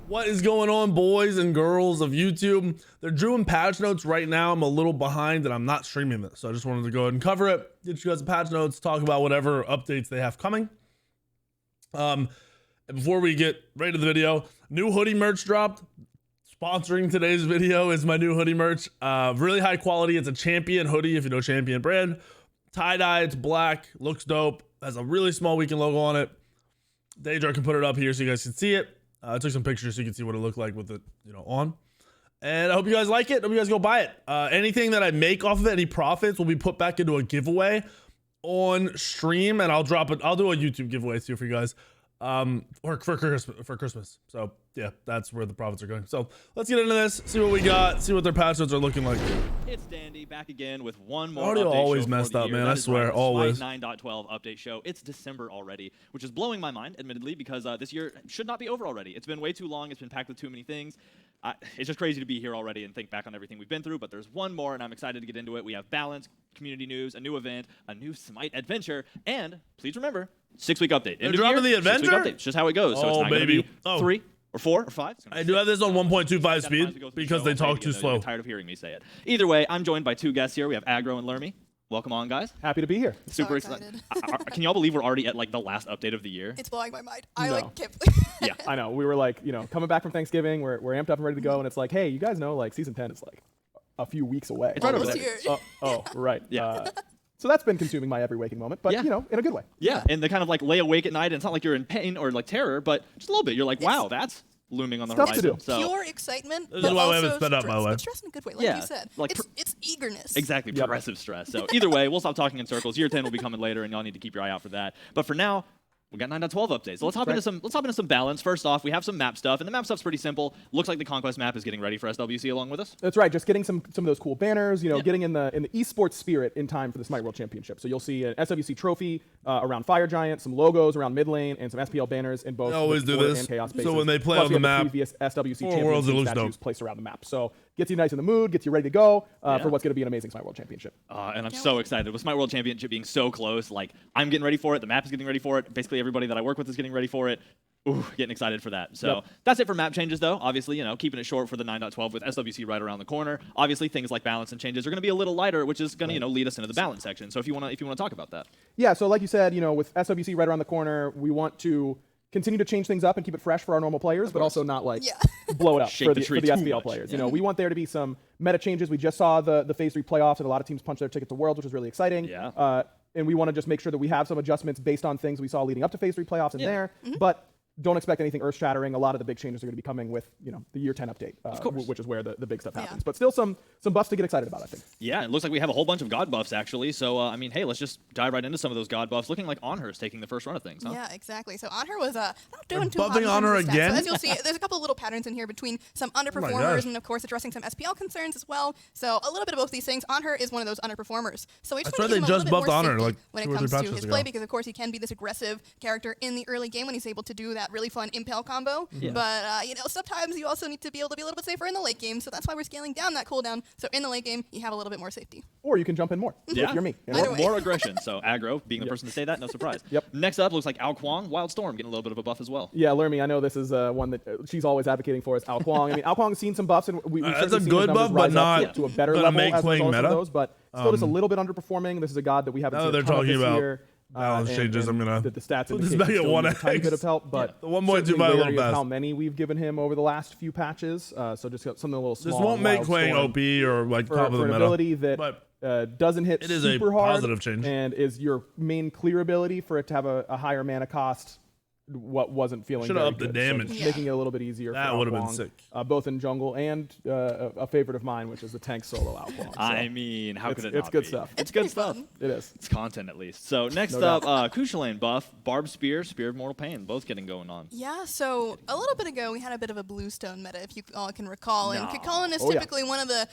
What is going on, boys and girls of YouTube? They're doing patch notes right now. I'm a little behind and I'm not streaming this, so I just wanted to go ahead and cover it, get you guys the patch notes, talk about whatever updates they have coming. Before we get right to the video, new hoodie merch dropped. Sponsoring today's video is my new hoodie merch. Really high quality. It's a Champion hoodie, if you know Champion brand. Tie-dye, it's black, looks dope, has a really small Weekend logo on it. Daedra can put it up here so you guys can see it. I took some pictures so you can see what it looked like with it, on. And I hope you guys like it. I hope you guys go buy it. Anything that I make off of it, any profits will be put back into a giveaway on stream, and I'll drop it. I'll do a YouTube giveaway too for you guys, or for Christmas. So yeah, that's where the profits are going. So let's get into this, see what we got, see what their patch notes are looking like. It's Dandy back again with one more Audio update always show messed for the up, year. man. That I is swear, right, always. Smite 9.12 update show. It's December already, which is blowing my mind, admittedly, because this year should not be over already. It's been way too long. It's been packed with too many things. It's just crazy to be here already and think back on everything we've been through, but there's one more, and I'm excited to get into it. We have balance, community news, a new event, a new Smite adventure, and please remember, 6-week update. They're dropping the adventure? 6-week update. It's just how it goes. So it's not going to be 3 or 4 or 5. I do have this on 1.25 speed because they talk too slow. I'm tired of hearing me say it. Either way, I'm joined by 2 guests here. We have Aggro and Lermy. Welcome on, guys. Happy to be here. Super excited. Can y'all believe we're already at like the last update of the year? It's blowing my mind. No. I like can't believe Yeah, I know. We were like, coming back from Thanksgiving, we're amped up and ready to go, and it's like, hey, you guys know, like, season 10 is like a few weeks away. It's right over almost there. here. Oh, right. Yeah. So that's been consuming my every waking moment, but Yeah. in a good way. Yeah, and they kind of like lay awake at night, and it's not like you're in pain or like terror, but just a little bit. You're like, wow, that's looming on the Stuff to horizon. do. So Pure excitement. This but is why we also haven't sped up, by the stress, way. but stress in a good way, like Yeah, you said. like It's eagerness. exactly, Yep. progressive stress. So either way, we'll stop talking in circles. Year 10 will be coming later, and y'all need to keep your eye out for that. But for now, we got 9.12 updates. So let's hop into some balance. First off, we have some map stuff, and the map stuff's pretty simple. Looks like the Conquest map is getting ready for SWC along with us. That's right. Just getting some of those cool banners, getting in the esports spirit in time for the Smite World Championship. So you'll see an SWC trophy around Fire Giant, some logos around mid lane, and some SPL banners in both They always the do Order this. and Chaos So bases. when they play Plus, on we the have map, previous SWC Four Worlds, it Championship looks statues dope. placed around the map. So gets you nice in the mood, gets you ready to go Yeah. for what's going to be an amazing Smite World Championship. And I'm so excited. With Smite World Championship being so close, like, I'm getting ready for it. The map is getting ready for it. Basically, everybody that I work with is getting ready for it. Ooh, getting excited for that. So that's it for map changes, though. Obviously, keeping it short for the 9.12 with SWC right around the corner. Obviously, things like balance and changes are going to be a little lighter, which is going to, lead us into the balance section. So if you want to talk about that. Yeah, so like you said, with SWC right around the corner, we want to continue to change things up and keep it fresh for our normal players, but also not like blow it up Shake for the the tree too SPL much. players. We want there to be some meta changes. We just saw the Phase 3 playoffs, and a lot of teams punched their ticket to Worlds, which is really exciting. Yeah. And we want to just make sure that we have some adjustments based on things we saw leading up to Phase 3 playoffs in there. But don't expect anything earth-shattering. A lot of the big changes are going to be coming with, the Year 10 update, which is where the big stuff happens. But still some buffs to get excited about, I think. Yeah, it looks like we have a whole bunch of God buffs, actually. So, hey, let's just dive right into some of those God buffs. Looking like Onher's taking the first run of things, huh? Yeah, exactly. So Onher was not doing too buffing hot. Honor in terms of stats. again? So as you'll see, there's a couple of little patterns in here between some underperformers and, of course, addressing some SPL concerns as well. So a little bit of both these things. Onher is one of those underperformers. So we just want to give him a little bit more safety when it comes to his play, because, of course, he can be this aggressive character in the early game when he's able to do that really fun impale combo. But, sometimes you also need to be able to be a little bit safer in the late game. So that's why we're scaling down that cooldown. So in the late game, you have a little bit more safety. Or you can jump in more if you're me. More aggression. So aggro, being the person to say that, no surprise. Next up, looks like Ao Kwang, Wild Storm, getting a little bit of a buff as well. Yeah, Lermy, I know this is one that she's always advocating for, is Ao Kwang. I mean, Ao Kwang's seen some buffs, and we've that's certainly a seen good his numbers buff, but rise not up to a better gonna level make as a playing result meta. of those, but still just a little bit underperforming. This is a god that we haven't seen they're a ton of talking this about year. balance changes. I'm gonna the stats put this indicate back he's at still 1x. needs a tiny bit of help, but the 1.2 certainly by a little wary of fast. how many we've given him over the last few patches. So just something a little small. This won't make Wild Quang Storm OP or like for top of the an meta. ability that But doesn't hit it is a super hard positive change. and is your main clear ability for it to have a higher mana cost. What wasn't feeling Should've very upped the good. damage. So just making it a little bit easier. That for would've Ao been Kwang, sick. both in jungle and a favorite of mine, which is the tank solo Ao Kwang. So I mean, how could it not it's good be? stuff. It's good pretty stuff. fun. It is. It's content, at least. So next No up, doubt. Kushalane buff, Barb Spear, Spear of Mortal Pain, both getting going on. Yeah, so a little bit ago, we had a bit of a Bluestone meta, if you all can recall. And Kukulkan is Oh, yeah. typically one of the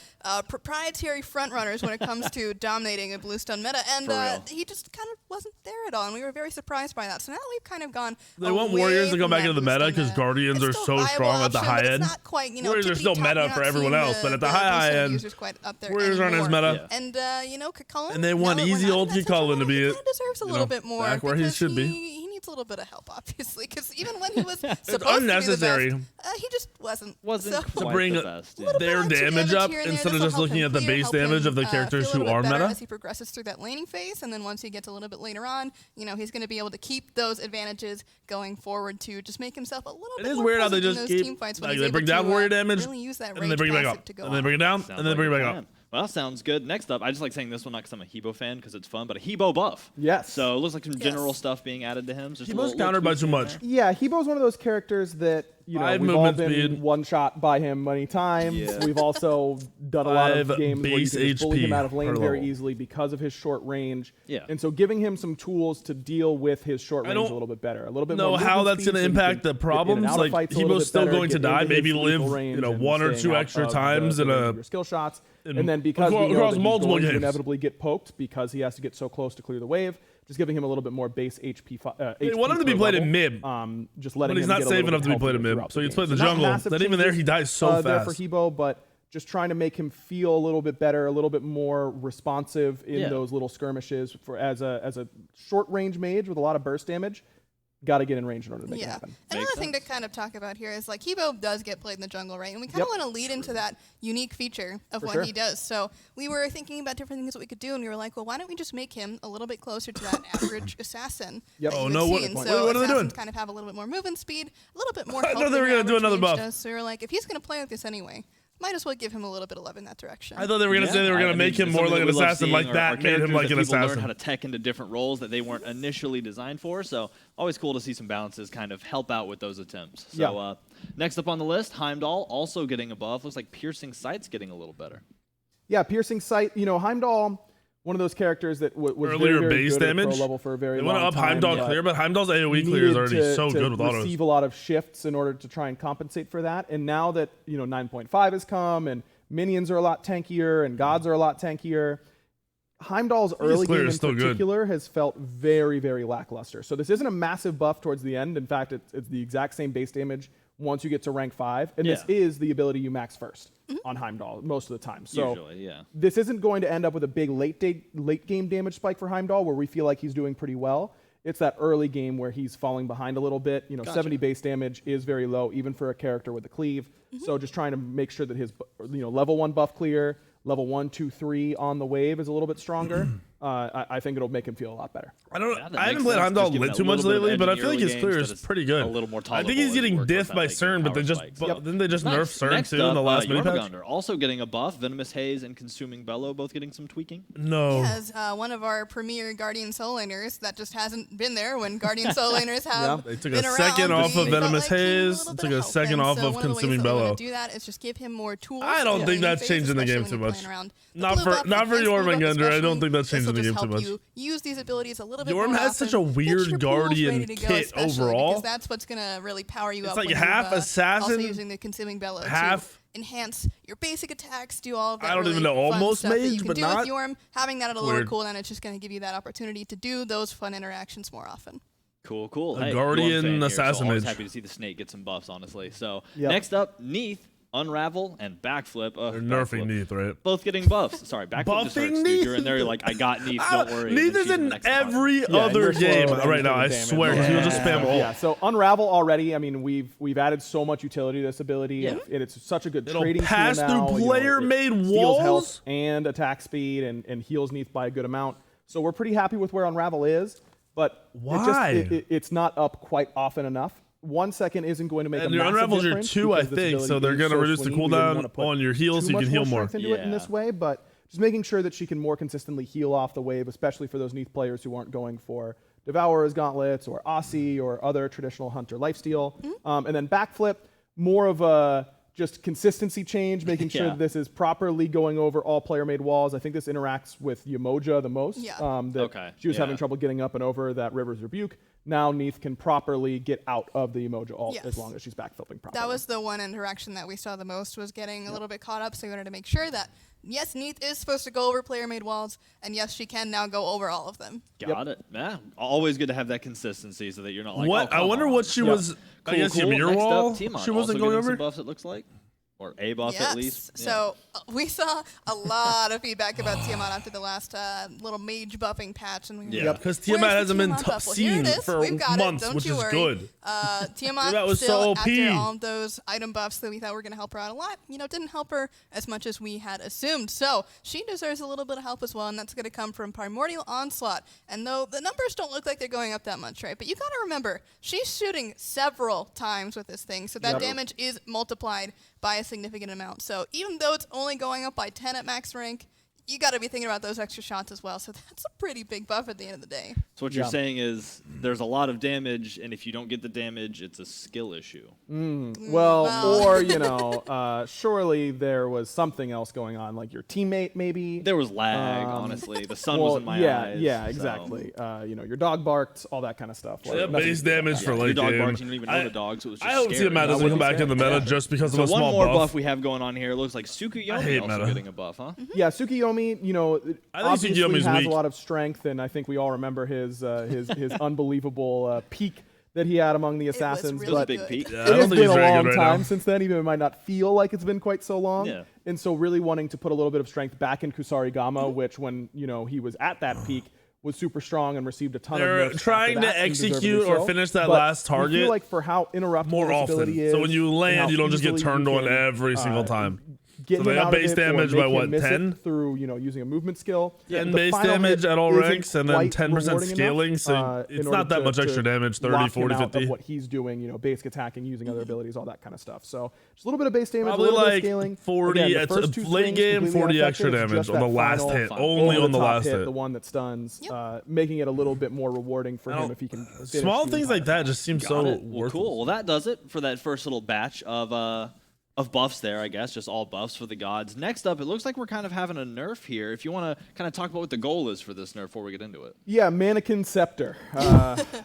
proprietary frontrunners when it comes to dominating a Bluestone meta. And For real. he just kind of wasn't there at all. And we were very surprised by that. So now that we've kind of gone They want away Warriors to from come back that into the meta Bluestone because Guardians It's are still so a viable strong at the option, high but end. It's not quite, Warriors are tippy still top. meta You're not for everyone seeing else, but at the high Bluestone end, users quite up there Warriors aren't as anymore. meta. And, Kukulkan, And they want now that we're easy not in old that situation, Kukulkan to be he it, kinda deserves a little bit more. back where he because should be. He needs a little bit of help, obviously, because even when he was supposed unnecessary. to be the best, he just wasn't to bring the best, their damage up instead of just looking at the base damage of the characters who are meta. As he progresses through that laning phase, and then once he gets a little bit later on, he's going to be able to keep those advantages going forward to just make himself a little bit more. It is weird how they just keep team fights they bring down warrior damage, really use that and then they bring it back up, and then bring it down, and then they bring it back up. Well, sounds good. Next up, I just like saying this one not because I'm a Hebo fan, because it's fun, but a Hebo buff. Yes. So it looks like some general stuff being added to him. Hebo's countered by too much. Yeah, Hebo's one of those characters that we've all been one shot by him many times. Yeah. We've also done a lot of games where you can just bully him out of lane very easily because of his short range. Yeah. And so giving him some tools to deal with his short range a little bit better, a little bit more. Know how that's going to impact the problems. Like Hebo's still going to die, maybe live 1 or 2 extra times in a skill shots. And then because we know that he's going to inevitably get poked because he has to get so close to clear the wave, just giving him a little bit more base HP. They want him to be played in mid, just letting but he's not safe enough to be played in mid. So he's played the jungle. Then even there, he dies so fast. There for Hebo, but just trying to make him feel a little bit better, a little bit more responsive in those little skirmishes. As a short range mage with a lot of burst damage. Got to get in range in order to make it happen. Another thing to kind of talk about here is like Hebo does get played in the jungle, right? And we kind of want to lead into that unique feature of what he does. So we were thinking about different things that we could do, and we were like, well, why don't we just make him a little bit closer to that average assassin? Oh no! What are they doing? Kind of have a little bit more movement speed, a little bit more. I thought they were going to do another buff. So we were like, if he's going to play with this anyway, might as well give him a little bit of love in that direction. I thought they were going to say they were going to make him more like an assassin, like that made him like an assassin. Learn how to tech into different roles that they weren't initially designed for. So always cool to see some balances kind of help out with those attempts. So next up on the list, Heimdall also getting a buff. Looks like Piercing Sight's getting a little better. Yeah, Piercing Sight. Heimdall. One of those characters that was earlier very base good damage. At pro level for a very long time. They want to up Heimdall clear, but Heimdall's AoE clear is already so good with autos. Receive a lot of shifts in order to try and compensate for that. And now that 9.5 has come and minions are a lot tankier and gods are a lot tankier, Heimdall's early game in particular has felt very, very lackluster. So this isn't a massive buff towards the end. In fact, it's the exact same base damage once you get to rank 5. And this is the ability you max first on Heimdall most of the time. So usually, this isn't going to end up with a big late game damage spike for Heimdall where we feel like he's doing pretty well. It's that early game where he's falling behind a little bit. 70 base damage is very low, even for a character with a cleave. So just trying to make sure that his level 1 buff clear, level 1, 2, 3 on the wave is a little bit stronger. I think it'll make him feel a lot better. I haven't played Heimdall too much lately, but I feel like his clear is pretty good. A little more I think he's getting diffed by CERN, but didn't they just nerf CERN too in the last mini patch? Also getting a buff. Venomous Haze and Consuming Bellow both getting some tweaking. No. Yes, one of our premier Guardian Soul Laners that just hasn't been there when Guardian Soul Laners have They took a second off of Venomous Haze, took a second off of Consuming Bellow. Do that is just give him more tools. I don't think that's changing the game too much. Not for Jormungandr. I don't think that's changing the game too much. Use these abilities a little bit more. Jorm has such a weird Guardian kit overall. Because that's what's gonna really power you up. It's like half assassin, also using the Consuming Bellow half to enhance your basic attacks, do all of that. I don't even know, almost mage, but not. With Jorm, having that at a lower cooldown, it's just gonna give you that opportunity to do those fun interactions more often. Cool. A Guardian assassin mage. Happy to see the snake get some buffs, honestly. So next up, Neath. Unravel and Backflip. They're nerfing Neath, right? Both getting buffs. Sorry, Backflip just hurts, dude. You're in there, you're like, I got Neath, don't worry. Neath is in every other game right now, I swear, because he'll just spam ult. Yeah, so Unravel already, I mean, we've added so much utility to this ability. And it's such a good trading tool now. It'll pass through player-made walls. Health and attack speed and heals Neath by a good amount. So we're pretty happy with where Unravel is, but it's not up quite often enough. 1 second isn't going to make a massive Unravel's difference. Your 2, I think, so they're going to reduce the cooldown on your heals so you can heal more. Into it in this way, but just making sure that she can more consistently heal off the wave, especially for those Neath players who aren't going for Devourer's Gauntlets or Aussie or other traditional Hunter lifesteal. And then Backflip, more of a just consistency change, making sure that this is properly going over all player-made walls. I think this interacts with Yemoja the most. She was having trouble getting up and over that River's Rebuke. Now Neath can properly get out of the Yemoja ult as long as she's backflipping properly. That was the one interaction that we saw the most, was getting a little bit caught up, so we wanted to make sure that, yes, Neath is supposed to go over player-made walls, and yes, she can now go over all of them. Got it. Yeah. Always good to have that consistency so that you're not like, I wonder what she was, I guess Ymir wall, she wasn't going over? Some buffs, it looks like. Or a buff at least. So we saw a lot of feedback about Tiamat after the last little mage buffing patch. And because Tiamat hasn't been seen for months, which is good. Tiamat was still, so OP. after all of those item buffs that we thought were going to help her out a lot, didn't help her as much as we had assumed. So she deserves a little bit of help as well, and that's going to come from Primordial Onslaught. And though the numbers don't look like they're going up that much, right? But you got to remember, she's shooting several times with this thing, so that damage is multiplied by a significant amount. So even though it's only going up by 10 at max rank, you got to be thinking about those extra shots as well. So that's a pretty big buff at the end of the day. So what you're saying is there's a lot of damage, and if you don't get the damage, it's a skill issue. Or, surely there was something else going on, like your teammate maybe. There was lag, honestly. The sun was in my eyes. Yeah, exactly. Your dog barked, all that kind of stuff. Base damage for late Your dog game. barked, you didn't even know the dog, so it was just I hope scary. Tiamat doesn't come back in the meta just because of a small one more buff. buff we have going on here. It looks like Tsukuyomi also meta. getting a buff, huh? Yeah, Tsukuyomi, obviously Tsukuyomi's has weak. a lot of strength, and I think we all remember his unbelievable peak that he had among the assassins. Really but big peak. Yeah, it has been a long right time now. since then, even it might not feel like it's been quite so long. Yeah. And so really wanting to put a little bit of strength back in Kusarigama, which when he was at that peak was super strong and received a ton of They're nerfs trying after to that, and execute deservedly or so. finish that But last I target feel like for how interruptible more this often. ability is, So when you and land, how you don't just get easily turned you on can, every single time. Get So him they have out of base it or damage make by him what, miss it 10? through using a movement skill. And The base final damage hit at all isn't ranks, and then quite 10% rewarding scaling, enough, so in it's order not that much extra damage, 30, lock 40, him out 50. of what he's doing, basic attacking, using other abilities, all that kind of stuff. So just a little bit of base damage, Probably a little bit like of scaling. 40 Again, the at first two late swings game, completely 40 unaffected. extra It's damage just on the that last final hit, only on the over-the-top last hit. the one that stuns, making it a little bit more rewarding for him if he can finish Small the things entire like that just seem so Well, worthless. cool. Well, that does it for that first little batch of buffs there, I guess. Just all buffs for the gods. Next up, it looks like we're kind of having a nerf here. If you want to kind of talk about what the goal is for this nerf before we get into it. Yeah, Mannequin Scepter.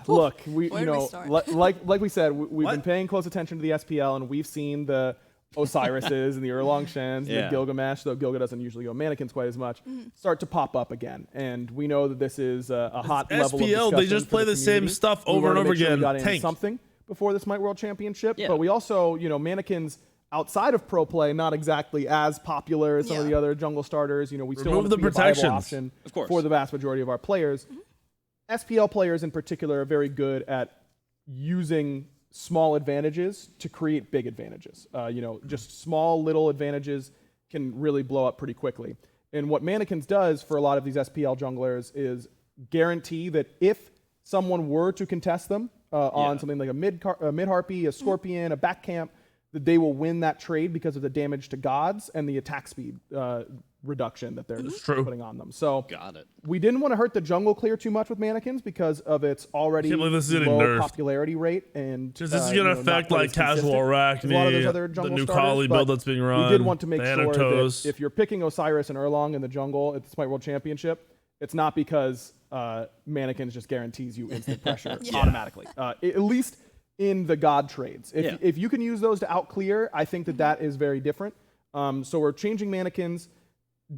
Look, we Where do we start? like we said, we've been paying close attention to the SPL, and we've seen the Osiris's and the Erlong Shens, and the Gilgamesh, though Gilga doesn't usually go mannequins quite as much, start to pop up again. And we know that this is a hot level of SPL, they discussion just for play the same community. stuff We over wanted and to over make sure we again. got in Tank. something before the Smite World Championship, Yeah. but we also, mannequins outside of pro play, not exactly as popular as some of the other jungle starters. We still want Remove to the be a viable protections. option Of course. for the vast majority of our players. SPL players in particular are very good at using small advantages to create big advantages. Just small little advantages can really blow up pretty quickly. And what Mannequins does for a lot of these SPL junglers is guarantee that if someone were to contest them on something like a mid harpy, a scorpion, a back camp, that they will win that trade because of the damage to gods and the attack speed reduction that they're just putting on them. So Got it. we didn't want to hurt the jungle clear too much with Mannequins because of its already Can't believe this is getting low nerfed. popularity rate, and This is going to not affect quite like as casual consistent Arachne, as a lot of those other the jungle new starters, Kali but build that's being run. we did want to make sure Thanatos. that if you're picking Osiris and Erlong in the jungle at the Smite World Championship, it's not because Mannequins just guarantees you instant pressure automatically. At least in the god trades. If you can use those to outclear, I think that is very different. So we're changing Mannequins.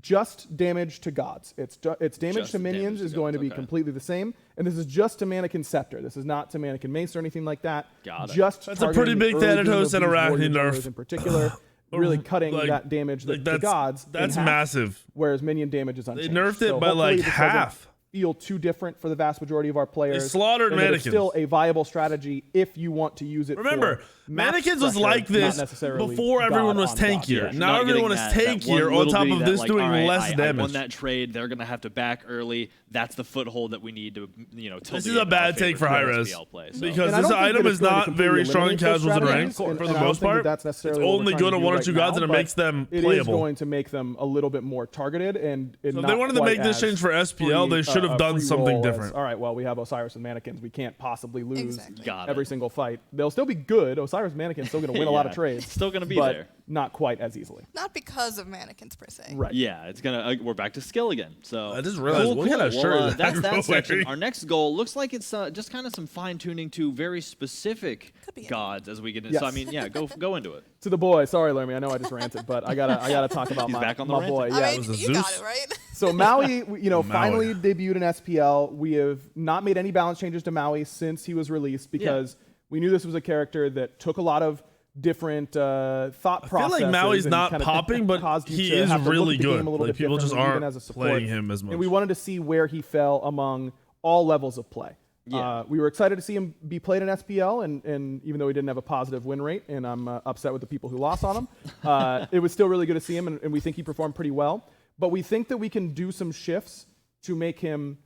Just damage to gods. It's damage Just to minions damage to is going to gods, be okay. completely the same, and this is just to Mannequin Scepter. This is not to Mannequin Mace or anything like that. Got it. Just That's a pretty targeting big the early game Thanatos of and these Arachne warrior nerf. junglers in particular, really cutting like- that damage like to gods. in That's half, massive. Whereas minion damage is unchanged. nerfed it So by, hopefully like, this doesn't half. Feel too different for the vast majority of our players. They slaughtered and that Mannequins. It's still a viable strategy if you want to use it. Remember, for max Mannequins was pressure, like not this necessarily before everyone god was on god. tankier. Yeah, Now not everyone getting is that tankier one on little top bitty of that, this like, doing all right, less I damage. won that trade. They're gonna have to back early. That's the foothold that we need to, tilt This the is a game in bad our take favor for for high-res. SPL play, so. Because And I this don't think item that is it's going to not completely very strong in eliminate those casuals and strategies, ranks and for I the don't most think that part. that's It's necessarily what we're only trying good to on do one or right two gods, now, and it but makes them it is playable. going to make them a little bit more targeted and So if not they wanted to quite make this as change for SPL, they free, should have done free something roll as, different. all right, well, we have Osiris and Mannequins. We can't possibly lose Exactly. Got every it. single fight. They'll still be good. Osiris and Mannequins still going to win a lot of Yeah, trades. still gonna be but there. not quite as easily. Not because of Mannequins per se. Right. Yeah, it's gonna. We're back to skill again. So I just realized we had a shirt Well, that that's that we're section. wearing. Our next goal looks like it's just kind of some fine tuning to very specific Could be gods as we get into. Yes. So I mean, yeah, go into it. To the boy. Sorry, Lermy. I know I just ranted, but I gotta talk about He's my, back on the my ranting. boy. I Yeah. mean, was a you got Zeus? it, right? So Maui, finally debuted in SPL. We have not made any balance changes to Maui since he was released because we knew this was a character that took a lot of different thought processes. I feel like Maui's not popping, but he is really good. Like, people just aren't playing him as much. And we wanted to see where he fell among all levels of play. Yeah. We were excited to see him be played in SPL, and even though he didn't have a positive win rate, and I'm upset with the people who lost on him, it was still really good to see him, and we think he performed pretty well. But we think that we can do some shifts to make him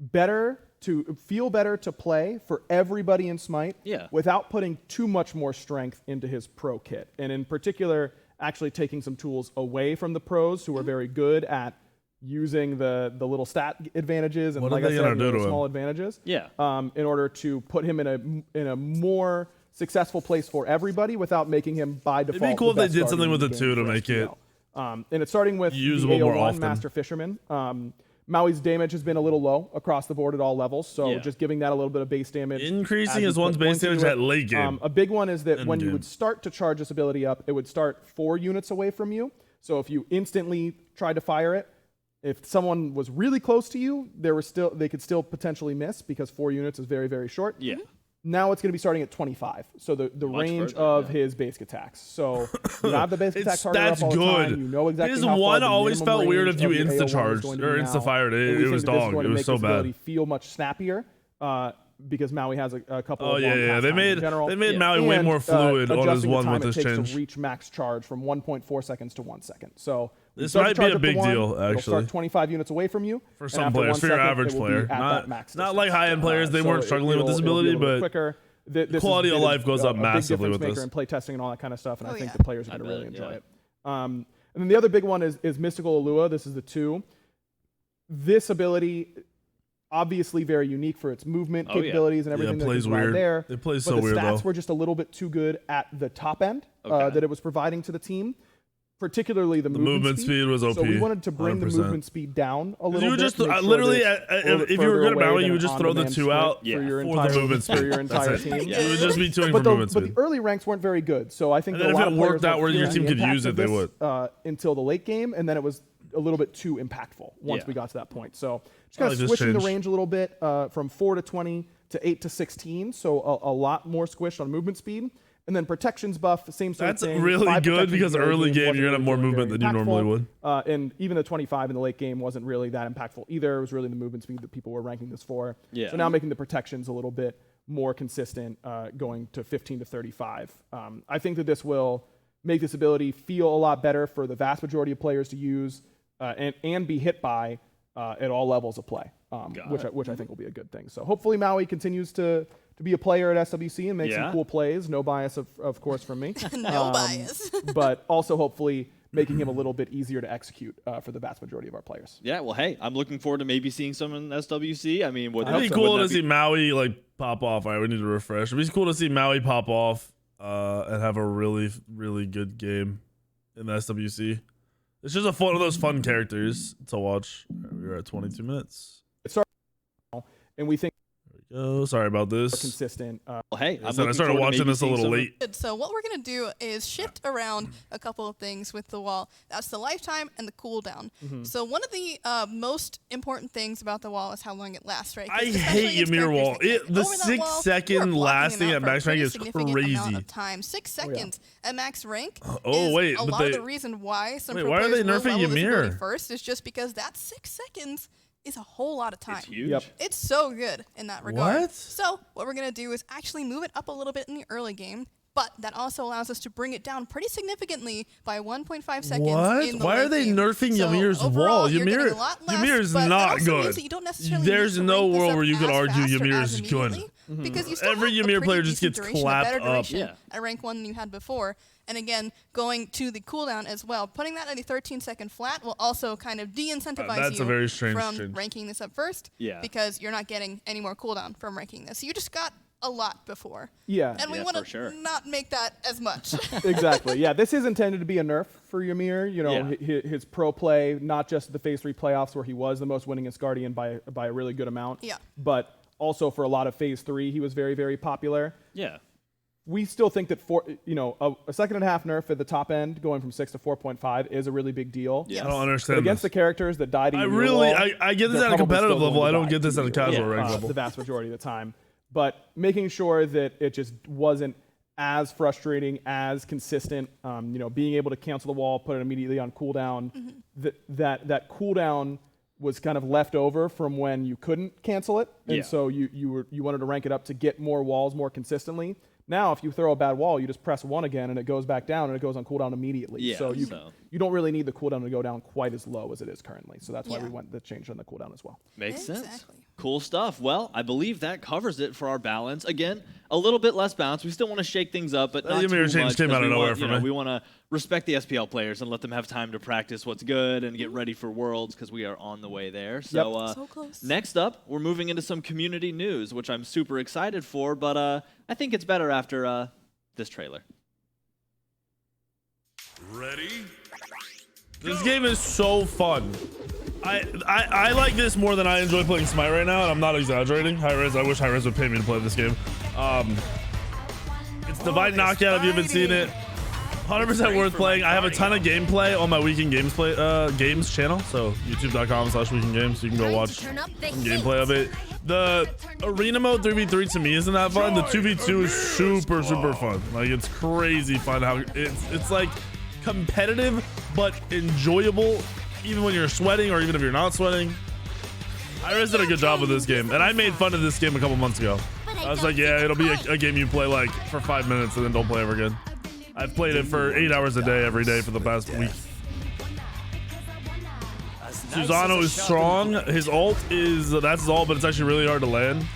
better, to feel better to play for everybody in Smite without putting too much more strength into his pro kit. And in particular, actually taking some tools away from the pros who are very good at using the little stat advantages and, like I said, the small advantages. Yeah. In order to put him in a more successful place for everybody without making him by default. It'd be cool if they did something with the 2 to make it and it's starting with usable more often. Master Fisherman. Maui's damage has been a little low across the board at all levels, so just giving that a little bit of base damage. Increasing his one's base damage at late game. A big one is that when you would start to charge this ability up, it would start 4 units away from you. So if you instantly tried to fire it, if someone was really close to you, they could still potentially miss because 4 units is very, very short. Yeah. Now it's going to be starting at 25. So the range of his basic attacks. So you have the basic attacks targeted up all the time. You know exactly his how far one the always minimum felt weird range if you of the insta AO1 charged is going to or be insta now. fired And it. we It was think that this is dog. going It to was make so this ability bad. feel much snappier because Maui has a couple Oh of yeah, long yeah. cast They times in made general. Maui way more fluid on his adjusting the one time with this it takes change. to reach max charge from 1.4 seconds to 1 second. So This start might to be charge a up to big 1, deal, it'll actually. start 25 units away from you. For and some after players, 1 for your second, average it will player, be at that max not like distance. high-end players. They weren't struggling with this it'll be ability, a little bit but quicker. This quality has of been life goes up a big massively difference with maker this. in play testing and all that kind of stuff, and I think yeah. the players are going to really enjoy it. And then the other big one is Mystical Alua. This is the 2. This ability, obviously very unique for its movement capabilities and everything that plays can provide weird. there. It plays but so the weird, stats though. were just a little bit too good at the top end that it was providing to the team. Particularly the movement speed was OP. So we wanted to bring 100%. the movement speed down a little bit. You just to make sure literally, that it's a little bit if you were further good at away Maui, than you would an just throw the on-demand 2 out sprint for your for entire the movement speed. for your entire team. You would just be tuning But for movement the speed. early ranks weren't very good, so I think And that then a if lot it of worked players out where your weren't team feeling could the use impact it, of they this, would. Until the late game, and then it was a little bit too impactful once we got to that point. So just kind I of like this switching the change. range a little bit from 4 to 20 to 8 to 16, so a lot more squished on movement speed. And then protections buff, same sort That's of thing. really 5 good protections because in the early early game wasn't you're gonna have more really movement very than you normally impactful. would. And even the 25 in the late game wasn't really that impactful either. It was really the movement speed that people were ranking this for. Yeah. So now making the protections a little bit more consistent, going to 15 to 35. I think that this will make this ability feel a lot better for the vast majority of players to use and be hit by at all levels of play, which I think will be a good thing. So hopefully Maui continues to be a player at SWC and make some cool plays. No bias, of course, from me. No bias. But also hopefully making him a little bit easier to execute for the vast majority of our players. Yeah, well, hey, I'm looking forward to maybe seeing some in SWC. I mean, It'd be cool to see Maui like pop off. All right, we need to refresh. It'd be cool to see Maui pop off and have a really, really good game in the SWC. It's just one of those fun characters to watch. All right, we're at 22 minutes. It's starting now, and we think Oh, sorry about this. consistent. Well, hey, I started watching this a little late. So what we're going to do is shift around a couple of things with the wall. That's the lifetime and the cooldown. So one of the most important things about the wall is how long it lasts, right? I hate Ymir wall. The 6 second lasting at max rank is crazy. Time. 6 seconds at max rank. Oh, is wait, a but lot they- of the reason why some Wait, why are they pro players will nerfing level this ability Ymir? first is just because that 6 seconds is a whole lot of time. It's huge. Yep. It's so good in that regard. What? So what we're going to do is actually move it up a little bit in the early game, but that also allows us to bring it down pretty significantly by 1.5 seconds What? in the Why are late they game. nerfing So Ymir's overall, wall? you're getting a lot less, Ymir is but that not also good. means that you don't necessarily There's need to no rank this world up where you could as argue fast or Ymir as is good. immediately, because you still Every have Ymir a pretty player just decent gets duration, a better clapped up. duration at rank 1 than you had before. And again, going to the cooldown as well. Putting that at a 13-second flat will also kind of de-incentivize That's a you very strange from change. ranking this up first, because you're not getting any more cooldown from ranking this. So you just got a lot before. Yeah. And we Yeah, want for sure. to not make that as much. Exactly. Yeah, this is intended to be a nerf for Ymir. You know, Yeah. his pro play, not just the Phase 3 playoffs where he was the most winningest Guardian by a really good amount. Yeah. But also for a lot of Phase 3, he was very, very popular. Yeah. We still think that a second and a half nerf at the top end, going from 6 to 4.5, is a really big deal. I don't understand But against this. the characters that died in I Ymir really, wall, I get this they're at a probably competitive still level. going I to don't die get this at a casual rank the level. vast majority of the time. But making sure that it just wasn't as frustrating, as consistent. You know, being able to cancel the wall, put it immediately on cooldown. That cooldown was kind of left over from when you couldn't cancel it, and so you wanted to rank it up to get more walls more consistently. Now, if you throw a bad wall, you just press 1 again, and it goes back down, and it goes on cooldown immediately. Yeah, so you don't really need the cooldown to go down quite as low as it is currently. So that's why we went the change on the cooldown as well. Makes sense. Cool stuff. Well, I believe that covers it for our balance. Again, a little bit less balance. We still want to shake things up, but not too much. Change came out of nowhere for me. We want to respect the SPL players and let them have time to practice what's good and get ready for Worlds because we are on the way there. So, so close. Next up, we're moving into some community news, which I'm super excited for, but I think it's better after this trailer. Ready? This game is so fun. I like this more than I enjoy playing Smite right now, and I'm not exaggerating. Hi-Rez, I wish Hi-Rez would pay me to play this game. It's Divine Knockout if you haven't seen it. 100% worth playing. I have a ton of gameplay on my Weekend Games games channel, so youtube.com/Weekend Games. You can go watch some gameplay of it. The arena mode 3v3 to me isn't that fun. The 2v2 is super fun. Like, it's crazy fun how it's like competitive but enjoyable even when you're sweating or even if you're not sweating. Hi-Rez did a good job with this game, and I made fun of this game a couple months ago. I was like, yeah, it'll be a game you play like for 5 minutes and then don't play ever again. I've played it for 8 hours a day every day for the past week. Susano is strong. His ult is, that's his ult, but it's actually really hard to land.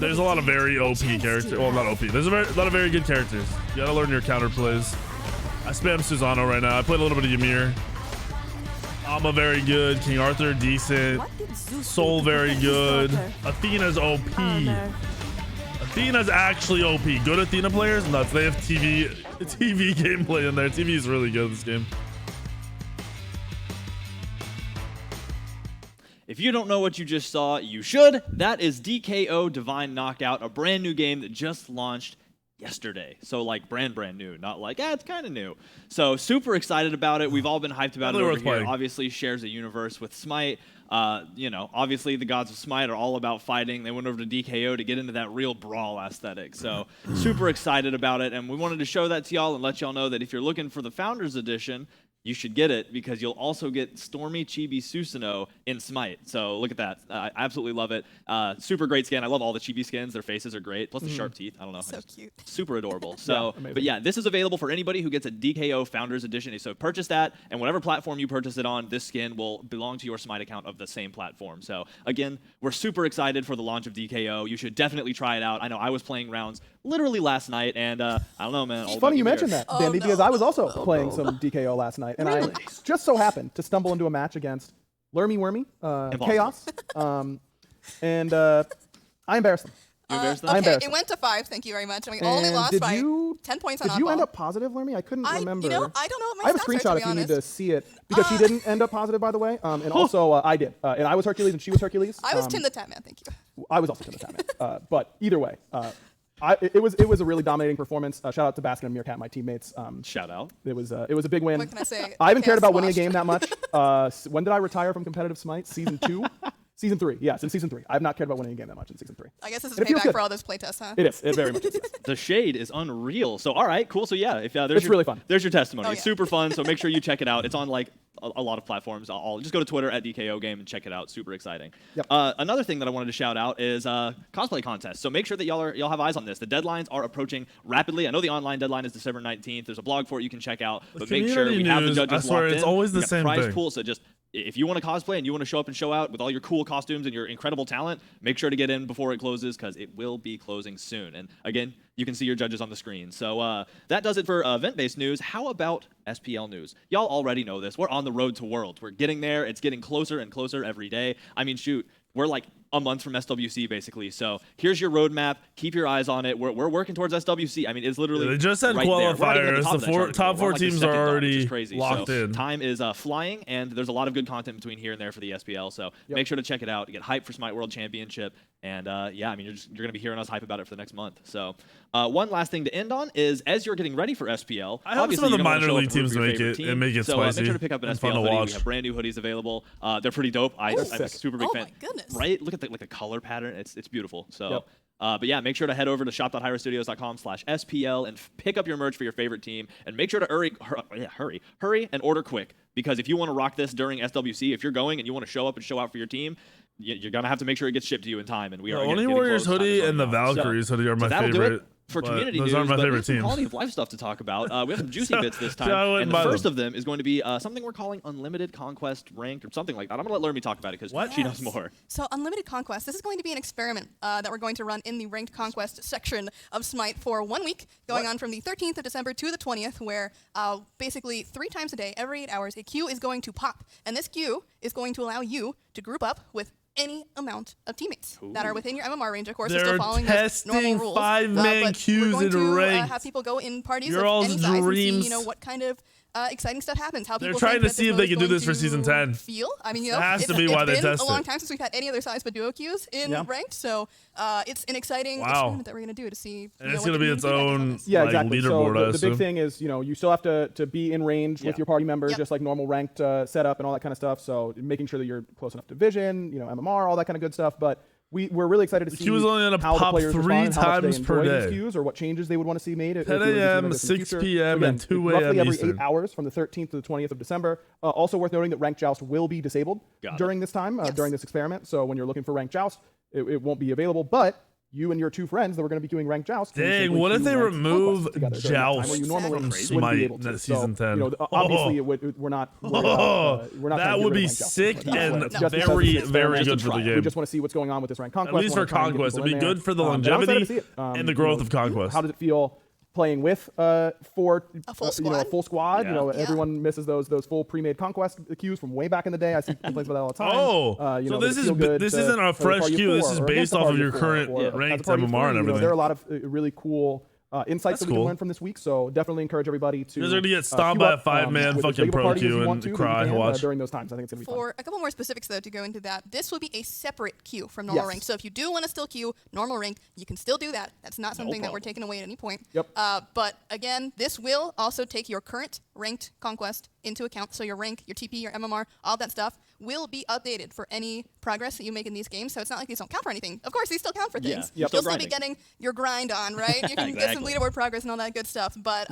There's a lot of very OP characters. Well, not OP. There's a lot of very good characters. You gotta learn your counter plays. I spam Susano right now. I played a little bit of Ymir. Amma very good. King Arthur decent. Soul very good. Athena's OP. Athena's actually OP. Good Athena players? Nuts. They have TV gameplay in there. TV is really good in this game. If you don't know what you just saw, you should. That is DKO Divine Knockout, a brand new game that just launched yesterday. So like brand new, not like, it's kind of new. So super excited about it. We've all been hyped about it over here. Obviously shares a universe with Smite. You know, obviously the gods of Smite are all about fighting. They went over to DKO to get into that real brawl aesthetic. So super excited about it. And we wanted to show that to y'all and let y'all know that if you're looking for the Founders Edition, you should get it because you'll also get Stormy Chibi Susanoo in Smite. So look at that. I absolutely love it. Super great skin. I love all the Chibi skins. Their faces are great. Plus the sharp teeth. I don't know. So cute. Super adorable. So, but yeah, this is available for anybody who gets a DKO Founders Edition. So purchase that, and whatever platform you purchase it on, this skin will belong to your Smite account of the same platform. So again, we're super excited for the launch of DKO. You should definitely try it out. I know I was playing rounds literally last night, and I don't know, man. It's funny you mentioned that, Dandy, because I was also playing some DKO last night, and I just so happened to stumble into a match against Lermy Wormy, Chaos, and I embarrassed them. You embarrassed them? Okay, it went to 5. Thank you very much. And we only lost by 10 points on Did you end up positive, Lermy? I couldn't remember. You know, I don't know what my I have a stats are, screenshot to if be you need honest. to see it, because she didn't end up positive, by the way. And also, I did. And I was Hercules, and she was Hercules. I was Tim the Tap Man, thank you. I was also Tim the Tap Man. But either way, it was a really dominating performance. Shout out to Baskin and Meerkat, my teammates. Shout out. It was a big win. What can I say? I haven't cared about winning a game that much. When did I retire from competitive Smite? Season 2? Season 3. Yes, in Season 3. I have not cared about winning a game that much in Season 3. I guess this is payback for all those playtests, huh? It is. It very much is. Yes. The shade is unreal. So all right, cool. So yeah, if there's it's really fun. There's your testimony. Oh, It's yeah. super fun. So make sure you check it out. It's on like a lot of platforms. I'll just go to Twitter at DKO Game and check it out. Super exciting. Yep. Another thing that I wanted to shout out is cosplay contests. So make sure that y'all have eyes on this. The deadlines are approaching rapidly. I know the online deadline is December 19th. There's a blog for it you can check out. But make sure we have the judges I swear, locked it's in. always the We got same prize thing. pool. So just if you want to cosplay and you want to show up and show out with all your cool costumes and your incredible talent, make sure to get in before it closes because it will be closing soon. And again, you can see your judges on the screen. So that does it for event-based news. How about SPL news? Y'all already know this. We're on the road to Worlds. We're getting there. It's getting closer and closer every day. I mean, shoot, we're like a month from SWC basically. So here's your roadmap. Keep your eyes on it. We're working towards SWC. I mean, it's literally they just said right qualifiers. The top four like teams second are dot, already which is crazy. locked in. Time is flying, and there's a lot of good content between here and there for the SPL. So make sure to check it out. Get hyped for Smite World Championship. And yeah, I mean, you're going to be hearing us hype about it for the next month. So one last thing to end on is as you're getting ready for SPL, I hope some of the minor league teams make it team. and make it so, spicy. make sure to pick up an and SPL fun to hoodie. watch. We have brand new hoodies available. They're pretty dope. I'm a super big fan. Oh my goodness. Right? Look at the color pattern. It's beautiful. So But yeah, make sure to head over to shop.hyrostudios.com/SPL and pick up your merch for your favorite team. And make sure to hurry and order quick. Because if you want to rock this during SWC, if you're going and you want to show up and show out for your team, you're going to have to make sure it gets shipped to you in time. And we are Only Warriors hoodie and the Valkyries hoodie are my favorite. For community those news, aren't my favorite teams. Quality of life stuff to talk about. We have some juicy bits this time, and the first of them is going to be something we're calling Unlimited Conquest Ranked or something like that. I'm going to let Lermy talk about it because she knows more. So Unlimited Conquest, this is going to be an experiment that we're going to run in the Ranked Conquest section of Smite for 1 week, going on from the 13th of December to the 20th, where basically 3 times a day, every 8 hours, a queue is going to pop, and this queue is going to allow you to group up with any amount of teammates that are within your MMR range. Of course, they're still following those normal rules. They're testing 5-man queues in ranked. Have people go in parties of any size dreams. and see, what kind of exciting stuff happens. How they're people trying to see if they can do this for season 10. Feel? I mean, has to be why they test it. It's been a long time since we've had any other size but duo queues in ranked, so it's an exciting experiment that we're going to do to see. And it's going to be its own exactly. leaderboard. So the big thing is, you still have to be in range with your party members, just like normal ranked setup and all that kind of stuff. So making sure that you're close enough to vision, MMR, all that kind of good stuff. But we're really excited to see how the players respond, how much they enjoy these queues, or what changes they would want to see made. 10 a.m., 6 p.m., and 2 a.m. roughly every Eastern. 8 hours from the 13th to the 20th of December. Also worth noting that Ranked Joust will be disabled during this time, during this experiment. So when you're looking for Ranked Joust, it won't be available. But you and your 2 friends that were going to be doing Ranked Joust. Dang, what if they remove Joust from Smite in season 10? Obviously, we're not. That would be sick and very, very good for the game. We just want to see what's going on with this Ranked Conquest. At least for Conquest, it'd be good for the longevity and the growth of Conquest. How does it feel playing with a full squad? Everyone misses those full pre-made Conquest queues from way back in the day. I see complaints about that all the time. So this isn't a fresh queue. This is based off of your current ranked MMR and everything. There are a lot of really cool insights that we can learn from this week, so definitely encourage everybody to. You're going to get stomped by a 5-man fucking pro queue and cry watch during those times. I think it's going to be fun. For a couple more specifics, though, to go into that, this will be a separate queue from normal rank. So if you do want to still queue normal rank, you can still do that. That's not something that we're taking away at any point. But again, this will also take your current ranked conquest into account. So your rank, your TP, your MMR, all that stuff will be updated for any progress that you make in these games. So it's not like these don't count for anything. Of course, these still count for things. You'll still be getting your grind on, right? You can get some leaderboard progress and all that good stuff. But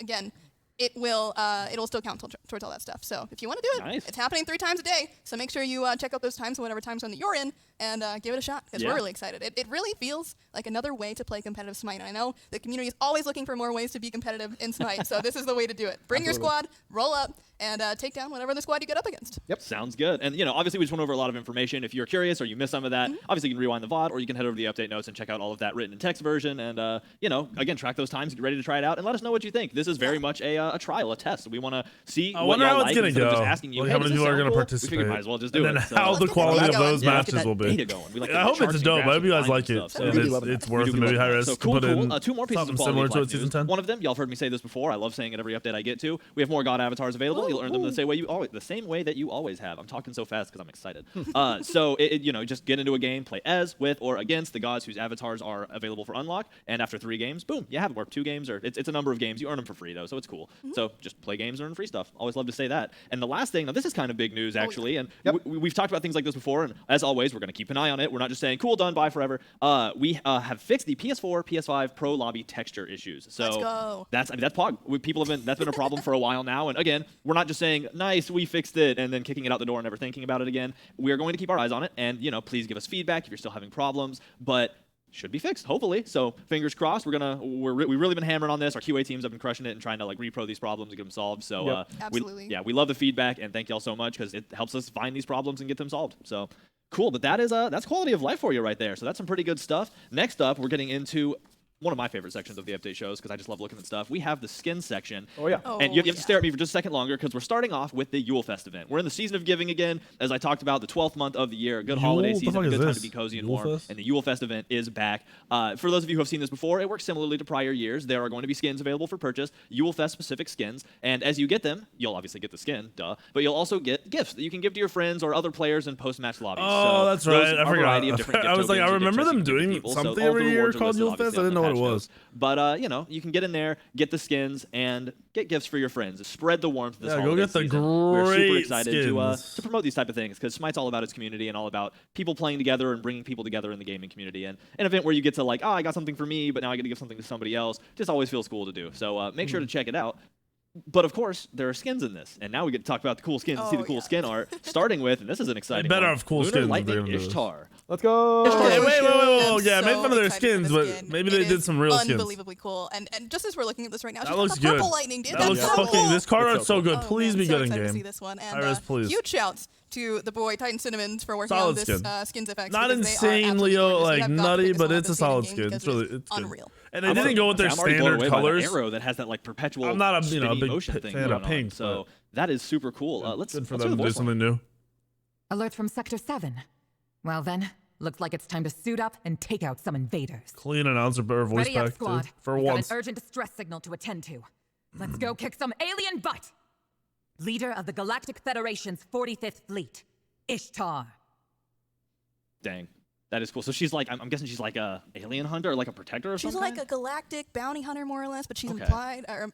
again, it'll still count towards all that stuff. So if you want to do it, it's happening 3 times a day. So make sure you check out those times, whatever time zone that you're in, and give it a shot because we're really excited. It really feels like another way to play competitive Smite. And I know the community is always looking for more ways to be competitive in Smite. So this is the way to do it. Bring your squad, roll up, and take down whatever the squad you get up against. Sounds good. And obviously we just went over a lot of information. If you're curious or you missed some of that, obviously you can rewind the VOD or you can head over to the update notes and check out all of that written in text version. And again, track those times, get ready to try it out, and let us know what you think. This is very much a trial, a test. We want to see what y'all like instead of just asking you, how many people are going to participate. We figured might as well just do and it. then how the quality of those matches will be. I hope it's dope. I hope you guys like it. It's worth it. Maybe high-res to put in 2 more pieces of similar to season 10. One of them, y'all have heard me say this before. I love saying it every update I get to. We have more God avatars available. You'll earn them the same way that you always have. I'm talking so fast because I'm excited. So just get into a game, play as, with, or against the gods whose avatars are available for unlock. And after 3 games, boom, you have it. Or 2 games, or it's a number of games. You earn them for free though, so it's cool. So just play games, earn free stuff. Always love to say that. And the last thing, now this is kind of big news actually, and we've talked about things like this before. And as always, we're going to keep an eye on it. We're not just saying cool, done, bye forever. We have fixed the PS4, PS5 Pro lobby texture issues. So that's POG. That's been a problem for a while now. And again, we're not just saying nice, we fixed it, and then kicking it out the door and never thinking about it again. We are going to keep our eyes on it, and please give us feedback if you're still having problems. But should be fixed, hopefully. So fingers crossed. We've really been hammering on this. Our QA teams have been crushing it and trying to repro these problems and get them solved. So absolutely. We love the feedback, and thank y'all so much because it helps us find these problems and get them solved. So cool. But that's quality of life for you right there. So that's some pretty good stuff. Next up, we're getting into one of my favorite sections of the update shows because I just love looking at stuff. We have the skin section. And you have to stare at me for just a second longer because we're starting off with the Yule Fest event. We're in the season of giving again. As I talked about, the 12th month of the year. Good holiday season. Good time to be cozy and warm. And the Yule Fest event is back. For those of you who have seen this before, it works similarly to prior years. There are going to be skins available for purchase, Yule Fest specific skins. And as you get them, you'll obviously get the skin, duh. But you'll also get gifts that you can give to your friends or other players in post-match lobbies. Oh, that's right. I forgot. I was like, I remember them doing something every year called Yule Fest. I didn't know what it was. But you know, you can get in there, get the skins, and get gifts for your friends. Spread the warmth this holiday go get the season. We're super excited skins. to promote these type of things because Smite's all about its community and all about people playing together and bringing people together in the gaming community. And an event where you get to like, oh, I got something for me, but now I get to give something to somebody else. Just always feels cool to do. So make sure to check it out. But of course, there are skins in this, and now we get to talk about the cool skins and see the cool skin art. Starting with, and this is an exciting better one, have cool Lunar skins Lightning than they do. Ishtar. Let's go. Hey, wait. I'm Yeah, make so fun of their excited skins, for the but skin. maybe It they did is some real skins. Unbelievably cool. And just as we're looking at this right now, That she's looks got the purple good. lightning, dude. That That's looks so fucking. cool. This card art's so good. Oh, Please man, be so good in excited to game. see this one. And Iris, please. huge shouts to the boy Titan Cinnamons for working Solid on this skin. skins effects. Not because they are insane, absolutely Leo, gorgeous. like I've got to nutty, pick this but one it's up a this solid game skin. because It's really it's good. unreal. And they didn't go with their I'm already blown standard away by colors. that arrow that has that like perpetual I'm not a spinny big motion thing fan going of pink, on. So that is super cool. Let's Good for let's hear them the to do voice line. something new. Alert from Sector 7. Well then, looks like it's time to suit up and take out some invaders. Clean announcer, better voice Ready up, back squad. too. For We've got once. an urgent distress signal to attend to. Let's go kick some alien butt! Leader of the Galactic Federation's 45th Fleet, Ishtar. Dang. That is cool. So she's like, I'm guessing she's like a alien hunter or like a protector or She's something? like a galactic bounty hunter, more or less, but she's Okay.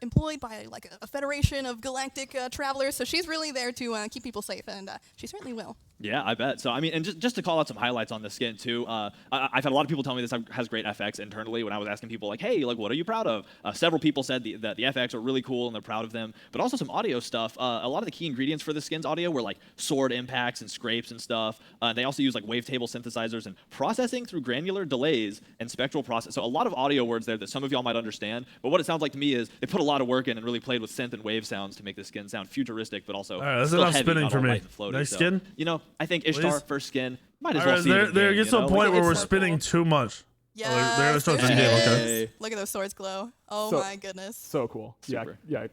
employed by like a federation of galactic travelers. So she's really there to keep people safe, and she certainly will. Yeah, I bet. So, I mean, and just to call out some highlights on the skin, too, I've had a lot of people tell me this has great FX internally when I was asking people, like, hey, like, what are you proud of? Several people said that the FX are really cool and they're proud of them, but also some audio stuff. A lot of the key ingredients for the skin's audio were, like, sword impacts and scrapes and stuff. They also use, like, wavetable synthesizers and processing through granular delays and spectral process. So a lot of audio words there that some of y'all might understand, but what it sounds like to me is they put a lot of work in and really played with synth and wave sounds to make the skin sound futuristic, but also All right, that's still enough heavy, spinning not for all me. light and floaty. Next So, skin? you know, I think Ishtar, Please? first skin, might as All well right, see it in there game, gets you to a know? point where we're It's so spinning cool. too much. Yeah, they're gonna start this game, okay? Look at those swords glow. Oh So- my goodness. So cool. Super. Yeah.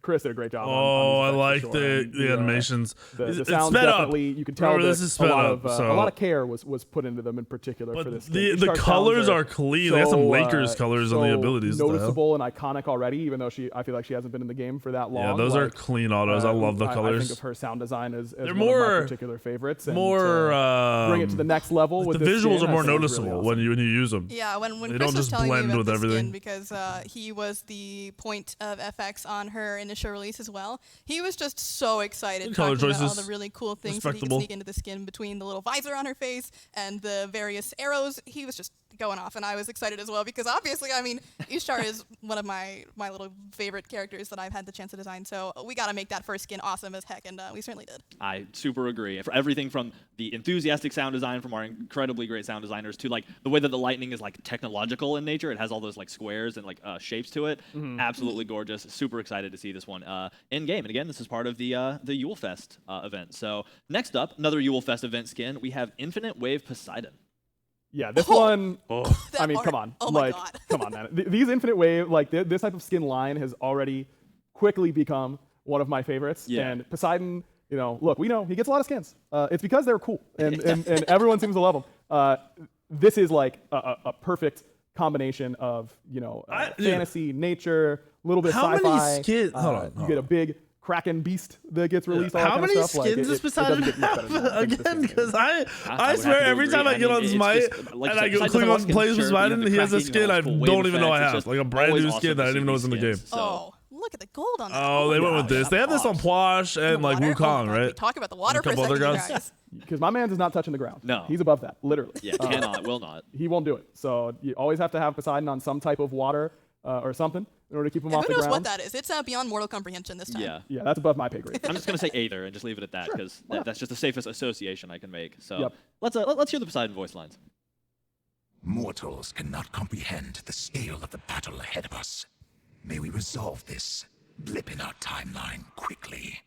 Chris did a great job. Oh, I on these like effects for sure. And the animations. The It's sound sped up. definitely, you can tell Remember, that this is sped a lot up, of so- a lot of care was put into them in particular for But this. the Ishtar's colors sounds are clean. They got some Lakers colors on the so abilities. What the hell? noticeable and iconic already, even though I feel like she hasn't been in the game for that long. Yeah, those are Like, clean autos. I love the I colors. think of her sound design as They're one more- of my particular favorites. And more to bring it to the next level the with this visuals skin, are I more think is really noticeable awesome. when you use them. Yeah, when They Chris don't was just telling me blend about with the everything. skin, because he was the point of FX on her initial release as well. He was just so excited Good color talking about all choices. the really cool things that he could Respectable. sneak into the skin between the little visor on her face and the various arrows. He was just going off, and I was excited as well because obviously, I mean, Ishtar is one of my little favorite characters that I've had the chance to design. So we got to make that first skin awesome as heck, and we certainly did. I super agree. For everything from the enthusiastic sound design from our incredibly great sound designers to like the way that the lightning is like technological in nature. It has all those like squares and like shapes to it. Absolutely gorgeous. Super excited to see this one in game. And again, this is part of the Yule Fest event. So next up, another Yule Fest event skin. We have Infinite Wave Poseidon. Yeah, this one. That I mean, art- come on. Oh my like, God. come on, man. These Infinite Wave, like this type of skin line has already quickly become one of my favorites. Yeah. And Poseidon, you know, look, we know he gets a lot of skins. It's because they're cool, and everyone seems to love them. This is like a perfect combination of, you know, fantasy, nature, a little bit How sci-fi. many skins? Hold on. You get a big Kraken beast that gets released. All that How kind many of stuff. skins does Poseidon doesn't get much better than that. I think Again, this because is I would swear have to every agree. time I I get mean, on it's Smite just, like and you I said, go besides click the on skin, plays with sure, Smite you have and the he has a cracking, skin I cool wave don't even know I effects. have. It's Like a just brand always new awesome skin that I to didn't even know was see in the these game. skins, so- Oh, look at the gold on that. Oh, they went with this. They have this on Posh and like Water? Wukong, Oh, we right? talk about the water And for a a couple second, other you guys. guys. Because my man's is not touching the ground. No. He's above that, literally. Yeah, cannot, will not. He won't do it. So you always have to have Poseidon on some type of water or something in order to keep him And off who the knows ground. what that is? It's beyond mortal comprehension this time. Yeah. Yeah, that's above my pay grade. I'm just gonna say Aether and just leave it at that because that's just the safest association I can make. So Yep. let's hear the Poseidon voice lines. Mortals cannot comprehend the scale of the battle ahead of us. May we resolve this blip in our timeline quickly.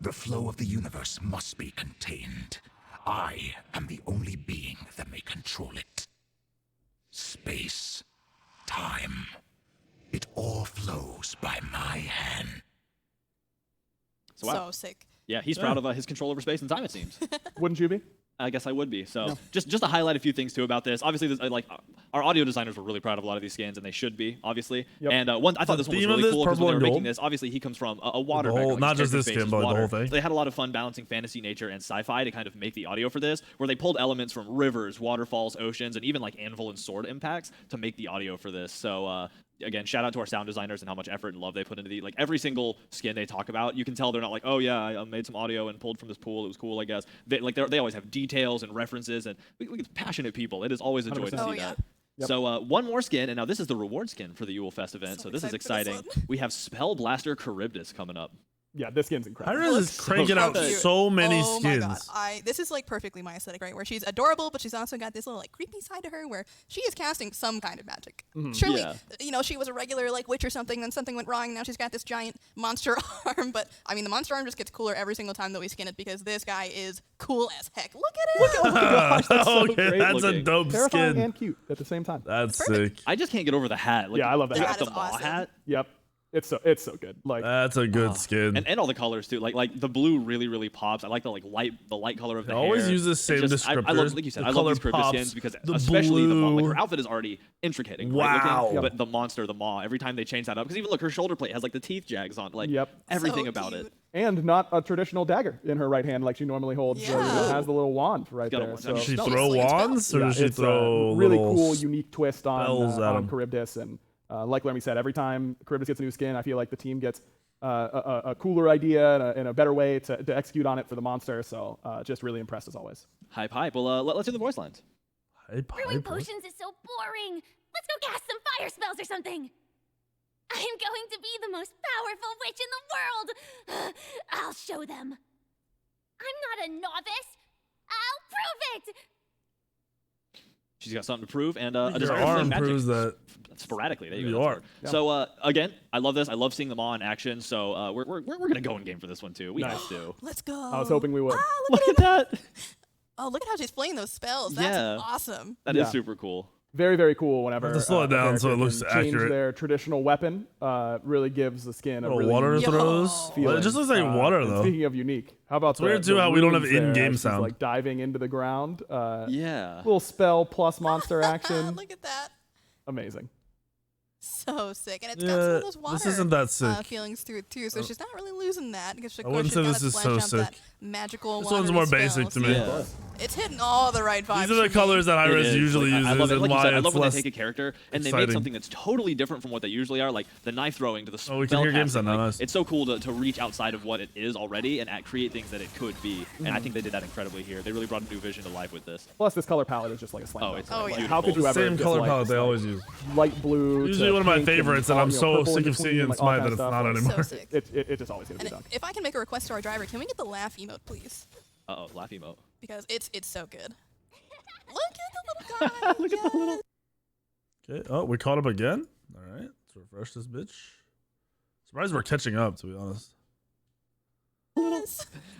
The flow of the universe must be contained. I am the only being that may control it. Space, time, it all flows by my hand. So wow. So sick. Yeah, he's proud of his control over space and time, it seems. Wouldn't you be? I guess I would be. So just to highlight a few things too about this. Obviously, like our audio designers were really proud of a lot of these skins, and they should be, obviously. And I thought this one was really cool because when they were making this, obviously he comes from a water background. Not just this skin, but the whole thing. So they had a lot of fun balancing fantasy, nature, and sci-fi to kind of make the audio for this, where they pulled elements from rivers, waterfalls, oceans, and even like anvil and sword impacts to make the audio for this. So again, shout out to our sound designers and how much effort and love they put into like every single skin they talk about. You can tell they're not like, oh yeah, I made some audio and pulled from this pool. It was cool, I guess. They always have details and references, and we passionate people. It is always a joy to see that. So one more skin, and now this is the reward skin for the Yule Fest event. So this is exciting. We have Spell Blaster Charybdis coming up. Yeah, this skin's incredible. Iris is cranking out so many skins. My God. This is like perfectly my aesthetic, right? Where she's adorable, but she's also got this little like creepy side to her where she is casting some kind of magic. Surely, you know, she was a regular like witch or something, then something went wrong, and now she's got this giant monster arm. But I mean, the monster arm just gets cooler every single time that we skin it because this guy is cool as heck. Look at it! Oh my gosh, that's so great that's looking. a dope Terrifying skin. and cute at the same time. That's sick. I just can't get over the hat. Like, yeah, I love that. That the is Maw awesome. hat. Yep. It's so good. Like That's a good skin. And all the colors too. Like the blue really pops. I like the light color of the hair. Always use the same descriptors. I love, like you said, The I love color these Charybdis pops, skins because the especially blue. like her outfit is already intricate and great Wow. looking, but the monster, the Maw, every time they change that up, because even look, her shoulder plate has like the teeth jags on, like everything So about cute. it. and not a traditional dagger in her right hand like she normally holds. Yeah. So, you know, it has the little wand right Got a there. wand. So Does she No, throw it's like wands, or does she it's throw a really little cool, unique twist spells at on 'em? Charybdis. And like Lemmy said, every time Charybdis gets a new skin, I feel like the team gets a cooler idea and a better way to execute on it for the monster. So just really impressed as always. Hype. Well, let's do the voice lines. Brewing potions is so boring. Let's go cast some fire spells or something. I am going to be the most powerful witch in the world. I'll show them. I'm not a novice. I'll prove it. She's got something to prove, and a Your desire for arm magic proves that. sporadically. There You you go. are. That's her. So again, I love this. I love seeing them all in action. So we're gonna go in game for this one too. We have to. Let's go. I was hoping we would. Look at that. Oh, look at how she's playing those spells. That's Yeah. awesome. That is super cool. Very, very cool whenever Have to slow it a down so it character looks can change accurate. their traditional weapon. Really gives the skin a Little really water unique throws. feeling. It just looks like water and though. Speaking of unique, how about weird too how we don't have runes there in-game as she's, sound. like diving into the ground. Yeah. Little spell plus monster action. Look at that. Amazing. So sick. And it's got some of those this water isn't that sick. feelings through it too. So she's not really losing that because of I course wouldn't she's say got this to is flesh so out that sick. magical This one's more basic to me. Yeah. It's hitting all the right vibes. These are the for me. colors that It Iris is. usually Like, uses, I love it. and Like you why said, I it's love when less they take a character and they exciting. make something that's totally different from what they usually are, like the knife throwing to the spell we can hear games casting. on Like, us. it's so cool to reach outside of what it is already and create things that it could be. And I think they did that incredibly here. They really brought a new vision to life with this. Plus, this color palette is just like a slam. Oh, dunk. it's Oh, Like, yeah. how could you ever Same color dislike palette they this, like, always use. light blue? Usually to one of my pink and, favorites, and I'm you know, so purple sick in of seeing between, in like, all Smite kinda that it's stuff. not Like, anymore. So sick. It's just always gonna be And dunk. if I can make a request to our driver, can we get the laugh emote, please? Uh-oh, laugh emote. Because it's so good. Look at the little guy. Look at the little. Okay. Oh, we caught up again. All right. Let's refresh this bitch. Surprised we're catching up, to be honest.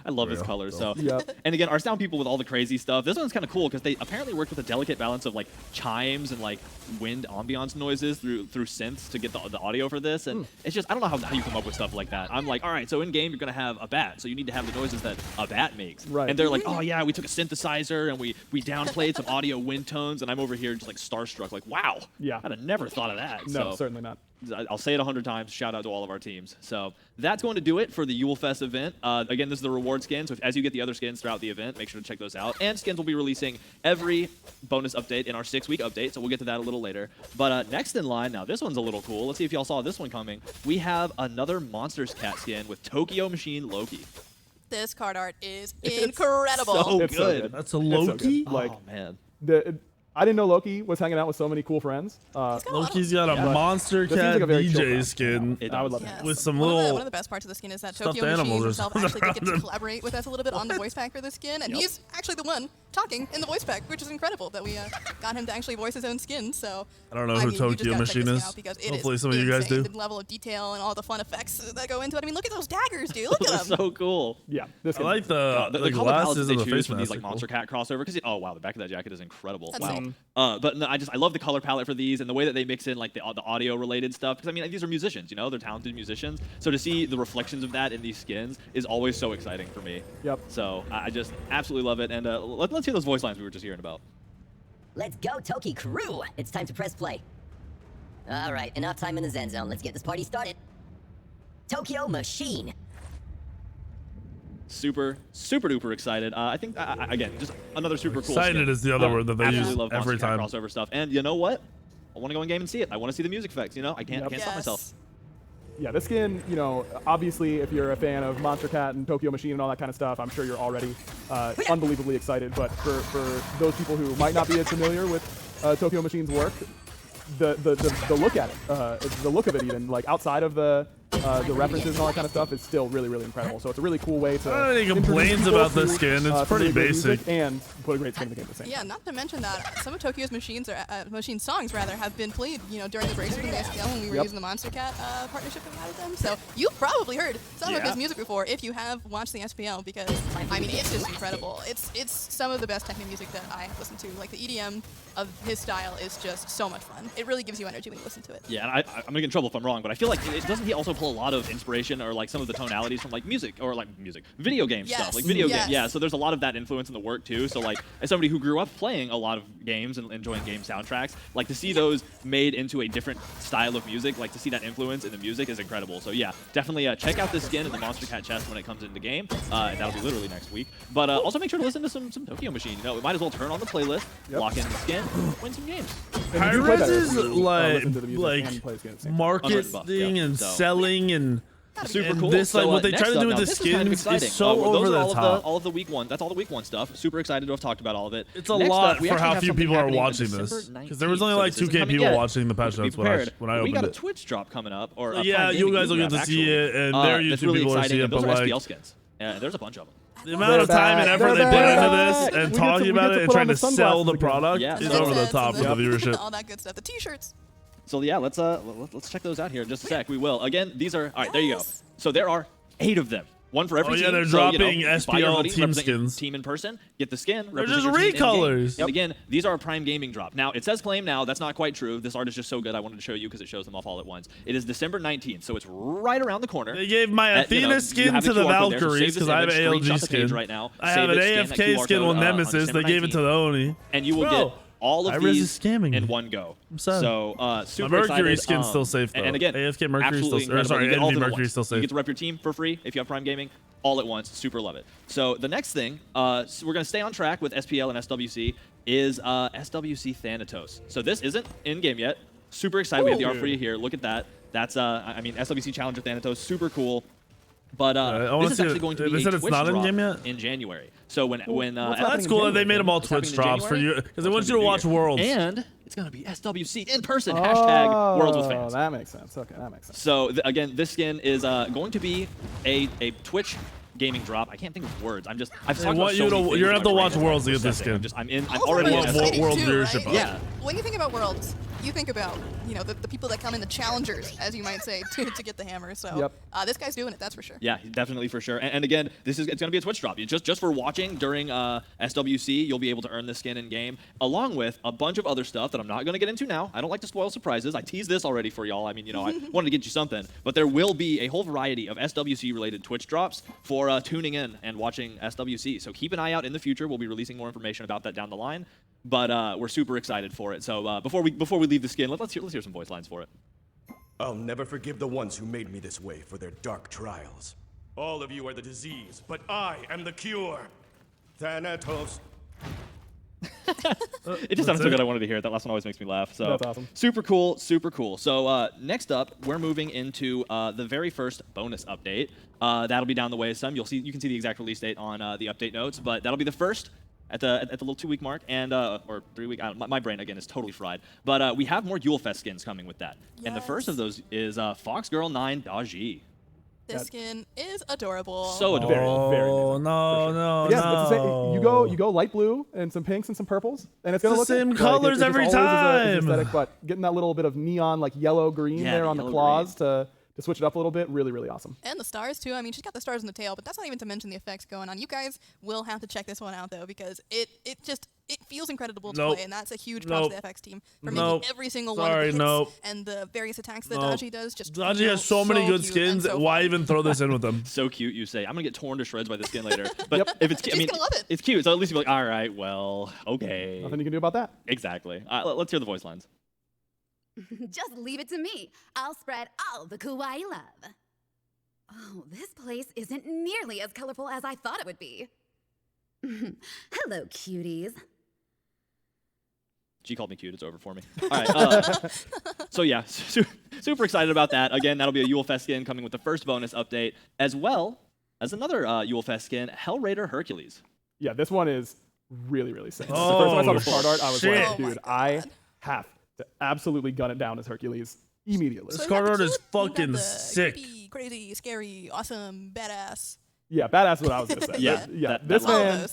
I love his Real. colors. So, Yep. and again, our sound people with all the crazy stuff. This one's kind of cool because they apparently worked with a delicate balance of like chimes and like wind ambiance noises through synths to get the audio for this. And it's just I don't know how you come up with stuff like that. I'm like, all right, so in game you're gonna have a bat, so you need to have the noises that a bat makes. Right. And they're like, oh yeah, we took a synthesizer and we downplayed some audio wind tones, and I'm over here just like starstruck, like wow. Yeah. I'd have never thought of that. No, So, certainly not. I'll say it 100 times. Shout out to all of our teams. So that's going to do it for the Yule Fest event. Again, this is the reward skin. So as you get the other skins throughout the event, make sure to check those out. And skins will be releasing every bonus update in our 6-week update. So we'll get to that a little later. But next in line, now this one's a little cool. Let's see if y'all saw this one coming. We have another Monstercat skin with Tokyo Machine Loki. This card art is incredible. So It's so good. good. That's a It's so good. Loki? Like Oh man. I didn't know Loki was hanging out with so many cool friends. Loki's got a This seems Monstercat like a very chill DJ crowd. skin It I would does. love that. with some One little. of the best parts of the skin is that stuffed Tokyo Machine animals or himself something actually gets around to him. collaborate with us a little bit on the voice pack for the skin, and he's actually the one talking in the voice pack, which is incredible that we got him to actually voice his own skin. So I don't know who mean, you just Tokyo gotta check Machine this is. out because it Hopefully is some of you guys insane, do. The level of detail and all the fun effects that go into it. I mean, look at those daggers, dude. Look at them. So cool. Yeah, this I can like The the color palettes glasses that and they the choose face for these mask. like Monstercat crossover, because oh wow, the back of that jacket is incredible. That's Wow. sick. But no, I love the color palette for these and the way that they mix in like the audio related stuff. Because I mean, these are musicians, you know, they're talented musicians. So to see the reflections of that in these skins is always so exciting for me. Yep. So I just absolutely love it. And let's let's hear those voice lines we were just hearing about. Let's go, Toki crew! It's time to press play. All right, enough time in the Zen Zone. Let's get this party started. Tokyo Machine. Super duper excited. I think again, just another super cool. Excited is the other word that they use love every time. Crossover stuff, and you know what? I want to go in game and see it. I want to see the music effects. You know, I can't stop myself. Yeah, this skin, you know, obviously if you're a fan of Monstercat and Tokyo Machine and all that kind of stuff, I'm sure you're already unbelievably excited. But for those people who might not be as familiar with Tokyo Machine's work, the look at it, the look of it even, like outside of the references and all that kind of stuff, is still really, really incredible. So it's a really cool way to. I don't think he complains about the skin. It's pretty basic. And put a great skin in the game at the same time. Yeah, not to mention that some of Tokyo's machine songs rather have been played, you know, during the breaks from the SPL when we were using the Monstercat partnership that we had with them. So you've probably heard some of his music before if you have watched the SPL, because I mean it's just incredible. It's some of the best techno music that I have listened to. Like the EDM of his style is just so much fun. It really gives you energy when you listen to it. Yeah, and I'm gonna get in trouble if I'm wrong, but I feel like doesn't he also pull a lot of inspiration or like some of the tonalities from like music or like video game stuff, like video game. Yeah, so there's a lot of that influence in the work too. So like as somebody who grew up playing a lot of games and enjoying game soundtracks, like to see those made into a different style of music, like to see that influence in the music is incredible. So yeah, definitely check out this skin in the Monstercat chest when it comes into the game, and that'll be literally next week. But also make sure to listen to some Tokyo Machine. You know, we might as well turn on the playlist, lock in the skin, win some games. Hi-Rez's like marketing and selling and super cool. This, like, so, what they try to do with the skin is so over the top. All of the week one. That's all the week one stuff. Super excited to have talked about all of it. It's a lot for how few people are watching this, because there was only like 2K people watching the patch notes when I opened it. We got a Twitch drop coming up, or yeah, you guys will get to see it, and their YouTube people will see it. But like, SPL skins. Yeah, there's a bunch of them. The amount of time and effort they put into this and talking about it and trying to sell the product is over the top with the viewership. All that good stuff. The t-shirts. So yeah, let's check those out here in just a sec. We will. Again, these are all right. There you go. So there are 8 of them. One for every team. Oh yeah, they're dropping SPL team skins. Team in person, get the skin. They're just recolors. And again, these are a Prime Gaming drop. Now, it says claim now. That's not quite true. This art is just so good, I wanted to show you because it shows them off all at once. It is December 19th, so it's right around the corner. They gave my Athena skin to the Valkyries because I have an ALG skin. Right now. I have an AFK skin with Nemesis. They gave it to the Oni. And you will get all of these scamming in one go. So super my Mercury excited. skin's still safe though. And again, AFK Mercury still, sorry, Envy Mercury still safe. You get to rep your team for free if you have Prime Gaming, all at once. Super love it. So the next thing, so we're gonna stay on track with SPL and SWC, is SWC Thanatos. So this isn't in game yet. Super excited. We have the art for you here. Look at that. That's I mean SWC Challenger Thanatos, super cool. But this is actually going to be a Twitch drop in January. So when that's cool that they made them all Twitch drops for you, because they want you to watch Worlds. And it's going to be SWC in person. Hashtag Worlds with fans. That makes sense. Okay, that makes sense. So again, this skin is going to be a Twitch gaming drop. I can't think of words. I've talked about so many things. You're gonna have to watch Worlds to get this skin. I'm already in World viewership. Right? Yeah. When you think about Worlds, you think about, you know, the people that come in, the challengers, as you might say, to get the hammer. So this guy's doing it, that's for sure. Yeah, definitely for sure. And again, it's going to be a Twitch drop. Just for watching during SWC, you'll be able to earn this skin in game, along with a bunch of other stuff that I'm not going to get into now. I don't like to spoil surprises. I teased this already for y'all. I mean, you know, I wanted to get you something, but there will be a whole variety of SWC related Twitch drops for tuning in and watching SWC. So keep an eye out in the future. We'll be releasing more information about that down the line. But we're super excited for it. So before we leave the skin, let's hear some voice lines for it. I'll never forgive the ones who made me this way for their dark trials. All of you are the disease, but I am the cure. Thanatos. It just sounded so good I wanted to hear it. That last one always makes me laugh. So that's awesome. Super cool, super cool. So next up, we're moving into the very first bonus update. That'll be down the way some. You can see the exact release date on the update notes, but that'll be the first at the little 2-week mark, and or 3-week. My brain again is totally fried. But we have more Yule Fest skins coming with that, and the first of those is Fox Girl 9 Daji. This skin is adorable. So adorable. Very No. You go light blue and some pinks and some purples, and it's gonna look the same like colors every time. Aesthetic, but getting that little bit of neon, like yellow green there on the claws to to switch it up a little bit, really, really awesome. And the stars too. I mean, she's got the stars in the tail, but that's not even to mention the effects going on. You guys will have to check this one out though, because it feels incredible to play, and that's a huge props to the FX team for making every single one of the hits and the various attacks that Daji does. Just Daji has so many good skins. Why even throw this in with them? So cute, you say. I'm gonna get torn to shreds by this skin later. But if it's cute, I mean, it's cute. So at least you'll be like, all right, well, okay. Nothing you can do about that. Exactly. Let's hear the voice lines. Just leave it to me. I'll spread all the kawaii love. Oh, this place isn't nearly as colorful as I thought it would be. Hello, cuties. She called me cute. It's over for me. All right. So yeah, super excited about that. Again, that'll be a Yule Fest skin coming with the first bonus update, as well as another Yule Fest skin, Hell Raider Hercules. Yeah, this one is really, really sick. The first time I saw the card art, I was like, dude, I have to absolutely gun it down as Hercules immediately. This card art is fucking sick. Creepy, crazy, scary, awesome, badass. Yeah, badass is what I was gonna say. Yeah. This man.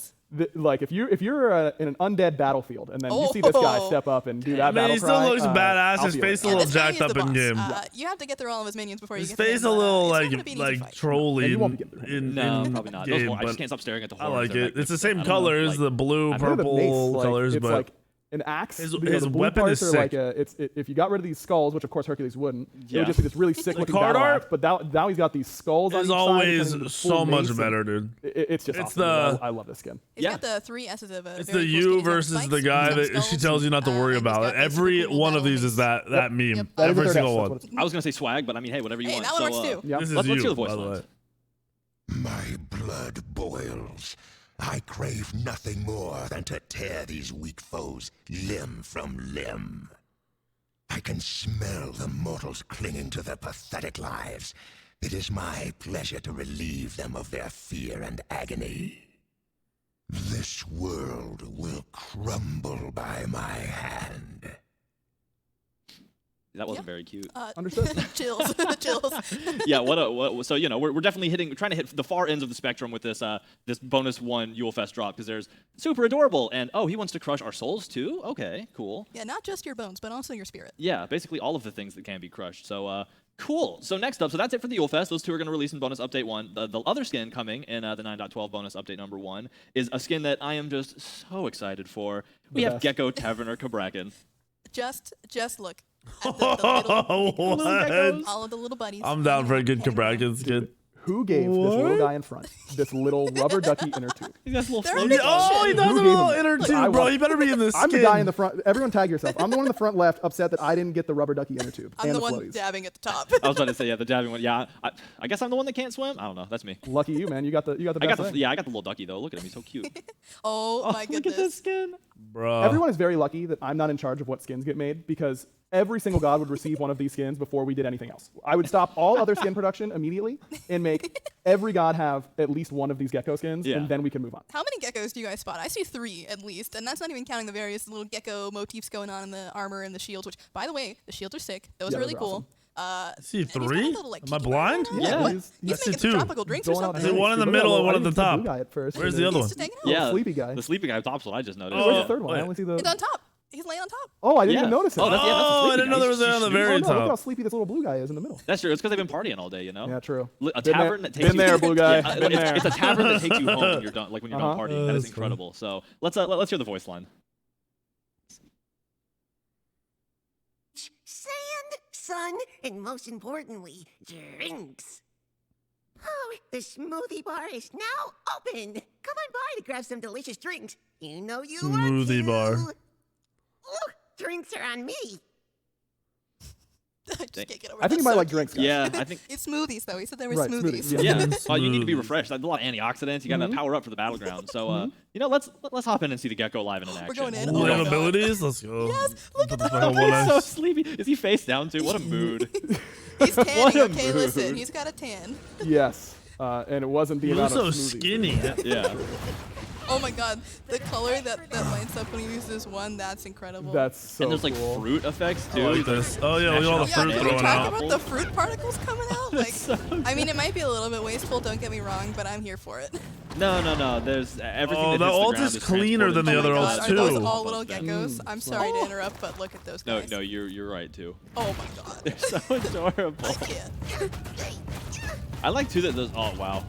Like if you're in an undead battlefield and then you see this guy step up and do that battle cry, he still looks badass. His face a little jacked up in game. You have to get through all of his minions before you get his face a little like trolly in no, probably not. game. I just can't stop staring at the horns. I like it. It's the same colors, the blue, purple colors, it's but like an axe. His the weapon is sick. Like if you got rid of these skulls, which of course Hercules wouldn't, it would just be this really sick looking card battle art. axe. But now he's got these skulls. It's always so much better, dude. It's just awesome. I love this skin. It's got the 3 S's of it's the you versus the guy that she tells you not to worry about. Every one of these is that meme. Every single one. I was gonna say swag, but I mean, hey, whatever you want. That one works too. This is let's hear you, the voice by the lines. way. My blood boils. I crave nothing more than to tear these weak foes limb from limb. I can smell the mortals clinging to their pathetic lives. It is my pleasure to relieve them of their fear and agony. This world will crumble by my hand. That wasn't very cute. Understood. The chills. Yeah, so you know, we're definitely trying to hit the far ends of the spectrum with this this bonus 1 Yule Fest drop, because there's super adorable and he wants to crush our souls too. Okay, cool. Yeah, not just your bones, but also your spirit. Yeah, basically all of the things that can be crushed. So cool. So next up, so that's it for the Yule Fest. Those 2 are going to release in bonus update 1. The other skin coming in the 9.12 bonus update number 1 is a skin that I am just so excited for. We have Gecko Taverner Kabrakan. Just look at the little all of the little buddies. I'm down for a good Kabrakan skin. Who gave this little guy in front this little rubber ducky inner tube? He has a little he does a little inner tube, bro. He better be in this skin. I'm the guy in the front. Everyone tag yourself. I'm the one in the front left upset that I didn't get the rubber ducky inner tube. I'm and the one floaties. dabbing at the top. I was about to say, the dabbing one. Yeah, I guess I'm the one that can't swim. I don't know. That's me. Lucky you, man. You got the best thing. I got the little ducky though. Look at him. He's so cute. Oh my goodness. Look at this skin. Bro. Everyone is very lucky that I'm not in charge of what skins get made, because every single god would receive one of these skins before we did anything else. I would stop all other skin production immediately and make every god have at least one of these gecko skins, and then we can move on. How many geckos do you guys spot? I see 3 at least, and that's not even counting the various little gecko motifs going on in the armor and the shields, which, by the way, the shields are sick. Those are really cool. I see 3? Little, Am I blind? Yeah. He's making 2. Tropical drinks or something. There's one in the middle and one at the top. Where's the other one? Yeah, the sleepy guy. The sleepy guy at the top's what I just noticed. Where's the third one? I only see the... It's on top. He's laying on top. Oh, I didn't even notice it. Oh, that's I didn't know there was there on the very Look how top. sleepy this little blue guy is in the middle. That's true. It's because they've been partying all day, you know? Yeah, true. A tavern that takes Been there, blue guy. Yeah, Been there. It's a tavern that takes you home when you're done, like when you're done partying. That is incredible. So let's hear the voice line. Sand, sun, and most importantly, drinks. Oh, the smoothie bar is now open. Come on by to grab some delicious drinks. You know you Smoothie bar. Look, drinks are on me. I just can't get over I think you might like drinks, guys. Yeah, I think it's smoothies though. He said there were Right, smoothies. Yeah, you need to be refreshed. There's a lot of antioxidants. You got to power up for the battleground. So, you know, let's hop in and see the gecko live in action. We're going in. Ooh, they have abilities? Let's go. Yes, look at that. He's so sleepy. Is he face down too? What a mood. He's What tanning. a Okay, mood. listen. He's got a tan. Yes. And it wasn't the He amount looks so of smoothies. skinny. Yeah. Oh my god, the color that lights up when he uses one, that's incredible. That's so And there's like cool. fruit effects too. I like this. Oh yeah, look at all the fruit can we throwing talk out. about the fruit particles coming out? Like, I mean, it might be a little bit wasteful, don't get me wrong, but I'm here for it. No. There's everything. Oh, that the hits ult ground is cleaner than the other ults Are too. those all little geckos? I'm sorry to interrupt, but look at those guys. No, you're right too. Oh my god. They're so adorable. I can't. I like too that those. Oh wow.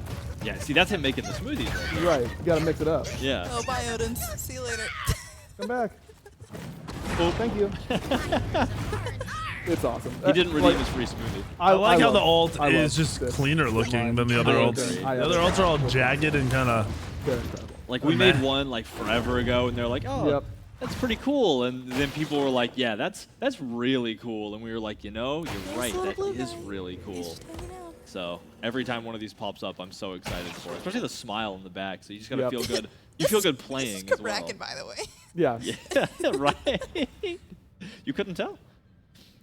Yeah, see that's him making the smoothies. Right, you gotta mix it up. Yeah. Oh, bye, Odin. See you later. Come back. Oh, thank you. It's awesome. He didn't redeem his free smoothie. I like how love- the ult I is love just this cleaner looking than the other I ults. agree. The other ults are all jagged and kind of. They're incredible. Like we made one like forever ago, and they're like, oh, Yep. that's pretty cool. And then people were like, yeah, that's really cool. And we were like, you know, you're right, that is really cool. So every time one of these pops up, I'm so excited for it. Especially the smile in the back. So you just gotta feel good. You feel good playing as well. Bracket, by the way. Yeah. Yeah, right. You couldn't tell.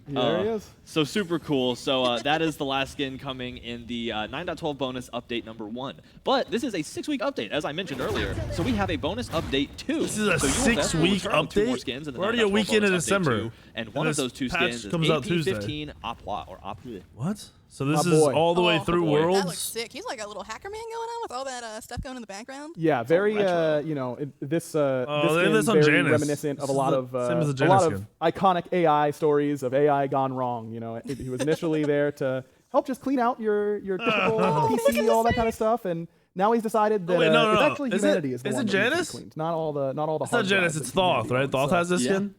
There he is. So super cool. So that is the last skin coming in the 9.12 bonus update number 1. But this is a 6-week update, as I mentioned earlier. So we have a bonus update 2. This is a so Yule Fest will 6-week return with 2 more update? skins in the We're already a 9.12 week into bonus update December. 2, and And one of this those 2 patch skins is comes out Tuesday. AP15 Apua or Apu. What? So this My is boy. all the way Oh, through boy. Worlds? That looks sick. He's like a little hacker man going on with all that stuff going in the background. Yeah, very retro. You know, this they have skin this on very Janus. reminiscent of This a lot is of the same as the a lot Janus of iconic AI stories of AI gone wrong. You know, he was initially there to help just clean out your typical PC, all that kind of stuff, and now he's decided that wait, no, it's no. actually Is humanity it- is the is one it that needs to be Janus? cleaned. Not all the It's hard not Janus, drives it's that humanity Thoth, right? owns. Thoth So- has this skin?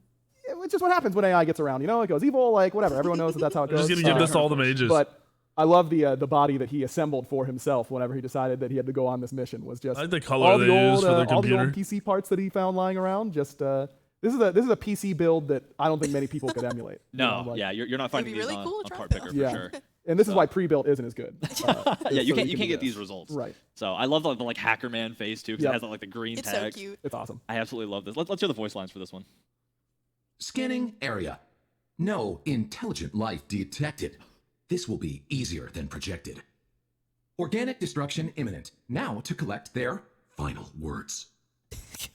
It's just what happens when AI gets around. You know, it goes evil, like whatever. Everyone knows that that's how it I'm goes. just gonna give this to all the mages. But I love the body that he assembled for himself whenever he decided that he had to go on this mission. Was just I like the color all they the old, use for the all the old computer. PC parts that he found lying around. Just this is a PC build that I don't think many people could emulate. No, You know, like- yeah, you're not finding be these really on, cool to on try Part though. Picker for Yeah. sure. And this is why pre-built isn't as good. Yeah, you so can't do get this. these results. Right. So I love the like Hacker Man face too, because Yep. it has like the green It's so tags. cute. It's awesome. I absolutely love this. Let's hear the voice lines for this one. Scanning area. No intelligent life detected. This will be easier than projected. Organic destruction imminent. Now to collect their final words.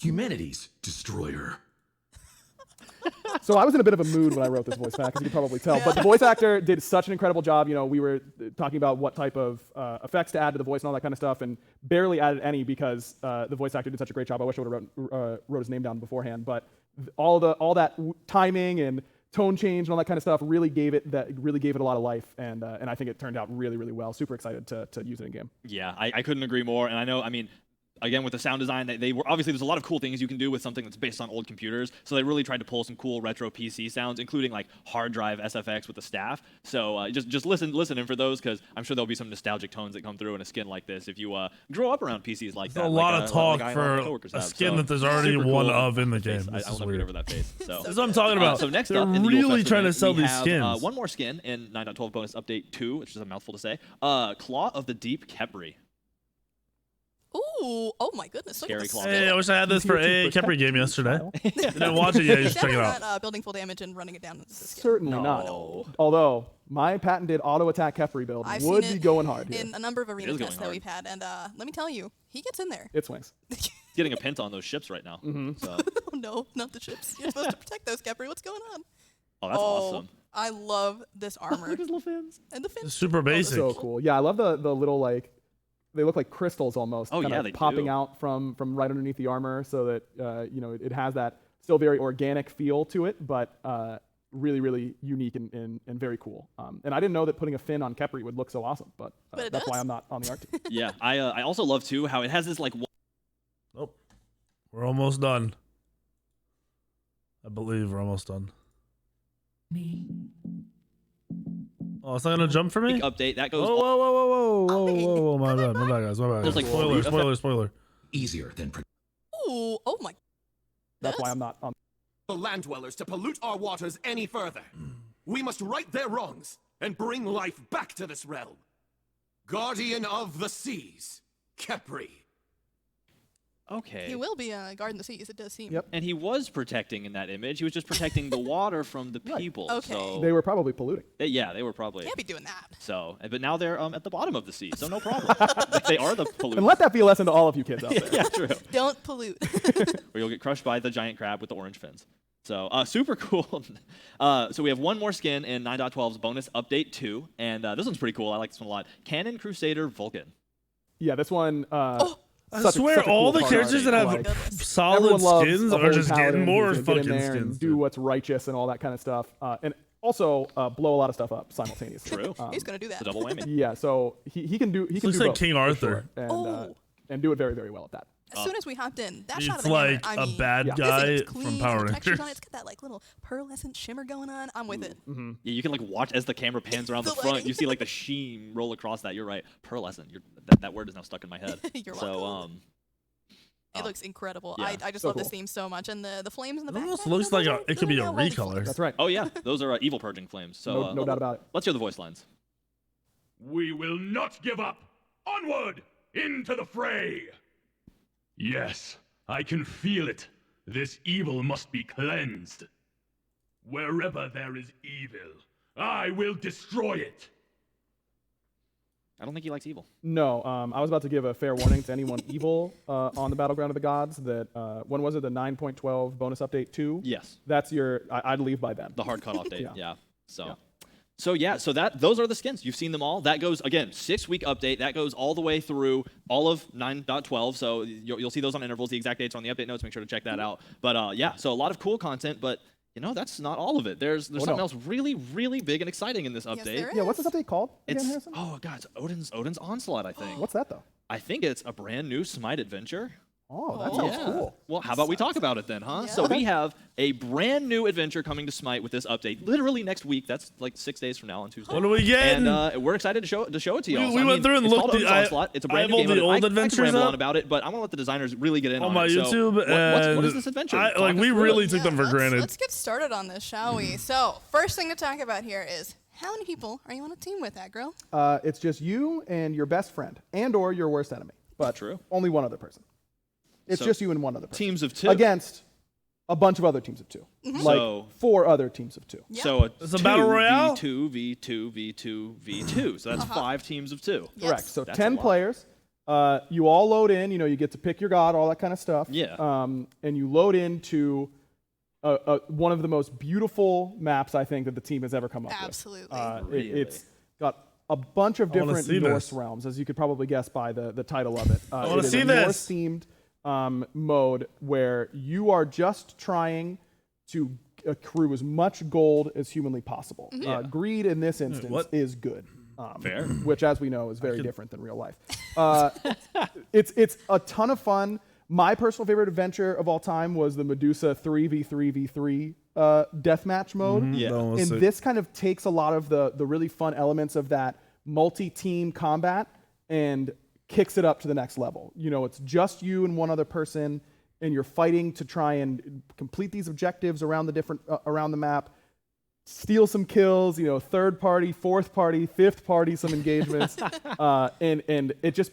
Humanity's destroyer. So I was in a bit of a mood when I wrote this voice pack, as you can probably tell. But the voice actor did such an incredible job. You know, we were talking about what type of effects to add to the voice and all that kind of stuff, and barely added any because the voice actor did such a great job. I wish I would have wrote his name down beforehand. But all that timing and tone change and all that kind of stuff really gave it a lot of life, and I think it turned out really, really well. Super excited to use it in game. Yeah, I couldn't agree more. And I know, I mean, again, with the sound design, they were obviously there's a lot of cool things you can do with something that's based on old computers. So they really tried to pull some cool retro PC sounds, including like hard drive SFX with the staff. So just listen in for those, because I'm sure there'll be some nostalgic tones that come through in a skin like this if you grow up around PCs like that. A lot of talk like for my coworkers a have. skin So, that there's already super one cool. of in the game. I This will is never weird. get over that face. So This is what I'm talking about. So next They're up, in the Yule really Fest trying to event, sell we these have, skins. one more skin in 9.12 bonus update 2, which is a mouthful to say. Claw of the Deep Kepri. Ooh, oh my goodness. Look at Scary this claw. skill. Hey, I wish I had this for a Kepri game yesterday. You didn't watch it yet, you should check it out. Not, building full damage and running it down with this skill. Certainly not. Although my patented auto attack Kepri build I've would seen be it going hard here. in a number of arena is going tests that hard. we've had, and let me tell you, he gets in there. It swings. He's getting a pent on those ships right now. So. Oh no, not the ships. You're supposed to protect those, Kepri. What's going on? Oh, that's awesome. I love this armor. Look at his little fins. And the fins. It's super basic. So cool. Yeah, I love the little like they look like crystals almost. Oh, kinda yeah, they popping do. out from right underneath the armor, so that you know it has that still very organic feel to it, but really, really unique and very cool. And I didn't know that putting a fin on Kepri would look so awesome, but it that's does. why I'm not on the art team. Yeah, I also love too how it has this like. Oh, we're almost done. I believe we're almost done. Oh, it's not gonna jump for me? Update that goes. Whoa, my bad, guys, my bad. There's, like, Spoiler. Easier than Ooh, oh my. That's why I'm not on. The land dwellers to pollute our waters any further. We must right their wrongs and bring life back to this realm. Guardian of the seas, Kepri. Okay. He will be guarding the seas, it does seem. Yep. And he was protecting in that image. He was just protecting the water from the people. Okay. So They were probably polluting. yeah, they were probably. Can't be doing that. So, but now they're at the bottom of the sea, so no problem. They are the pollutants. And let that be a lesson to all of you kids out there. Yeah, true. Don't pollute. Or you'll get crushed by the giant crab with the orange fins. So super cool. So we have one more skin in 9.12's bonus update 2, and this one's pretty cool. I like this one a lot. Cannon Crusader Vulcan. Yeah, this one. I swear, all the characters that have solid skins are just getting more fucking skins. Do what's righteous and all that kind of stuff, and also blow a lot of stuff up simultaneously. True. He's gonna do that. It's a double whammy. Yeah, so he can do. He can Looks do like both, King for Arthur. sure, and do it very, very well at that. As soon as we hopped in, that shot of It's the hammer, like I a mean, bad Yeah. this guy thing's from clean, Power the textures Rangers. on it, it's got that like little pearlescent shimmer going on. I'm with it. Yeah, you can like watch as the camera pans around the The front. lighting. You see like the sheen roll across that. You're right. Pearlescent. That word is now stuck in my head. You're so welcome. It looks incredible. Yeah. I just So love this cool. theme so much, and the flames in the It back. almost looks like it could be a recolor. That's right. oh yeah, those are evil purging flames. So No doubt about it. Let's hear the voice lines. We will not give up! Onward! Into the fray! Yes, I can feel it. This evil must be cleansed. Wherever there is evil, I will destroy it! I don't think he likes evil. No, I was about to give a fair warning to anyone evil on the Battleground of the Gods that, when was it, the 9.12 bonus update 2? Yes. That's I'd leave by then. The hard cutoff date. Yeah. Yeah. So. Yeah. So those are the skins. You've seen them all. That goes, again, 6-week update. That goes all the way through all of 9.12. So you'll see those on intervals. The exact dates are on the update notes. Make sure to check that out. But yeah, so a lot of cool content. But that's not all of it. There's something else really, really big and exciting in this update. there Yeah, what's this update called again, It's Harrison? it's Odin's Onslaught, I think. What's that though? I think it's a brand new Smite adventure. Oh, that sounds cool. Well, how about we talk about it then, huh? Yeah. So we have a brand new adventure coming to Smite with this update, literally next week. That's like 6 days from now on Tuesday. What are we getting? And we're excited to show it to y'all. We went through and it's looked called Odin's Onslaught. It's a brand new I have all game. the old I can adventures ramble up on about it, but I want to let the designers really get in on on my it. YouTube. So what is this adventure? Talk us We through really it. took them for granted. Let's get started on this, shall we? So, first thing to talk about here is how many people are you on a team with, Aggro? It's just you and your best friend, and/or your worst enemy, but True. only one other person. It's So, just you and one other person. Teams of 2. Against a bunch of other teams of 2. Like So- 4 other teams of 2. Yeah. So It's a battle royale? V2, V2, V2, V2. So that's 5 teams of 2. Yes. Correct. So That's 10 a lot. players. You all load in. You get to pick your god, all that kind of stuff. Yeah. And you load into one of the most beautiful maps I think that the team has ever come up Absolutely. with. Really? It's got a bunch of I wanna different see Norse this. realms, as you could probably guess by the title of it. I wanna it is see a this. Norse-themed mode where you are just trying to accrue as much gold as humanly possible. Greed in this instance what? is good. Fair. Which, as we know, is very different than real life. It's a ton of fun. My personal favorite adventure of all time was the Medusa 3v3v3 deathmatch mode. Yeah. That was And sick. this kind of takes a lot of the really fun elements of that multi-team combat and kicks it up to the next level. It's just you and one other person, and you're fighting to try and complete these objectives around the map, steal some kills, third party, fourth party, fifth party, some engagements, and it just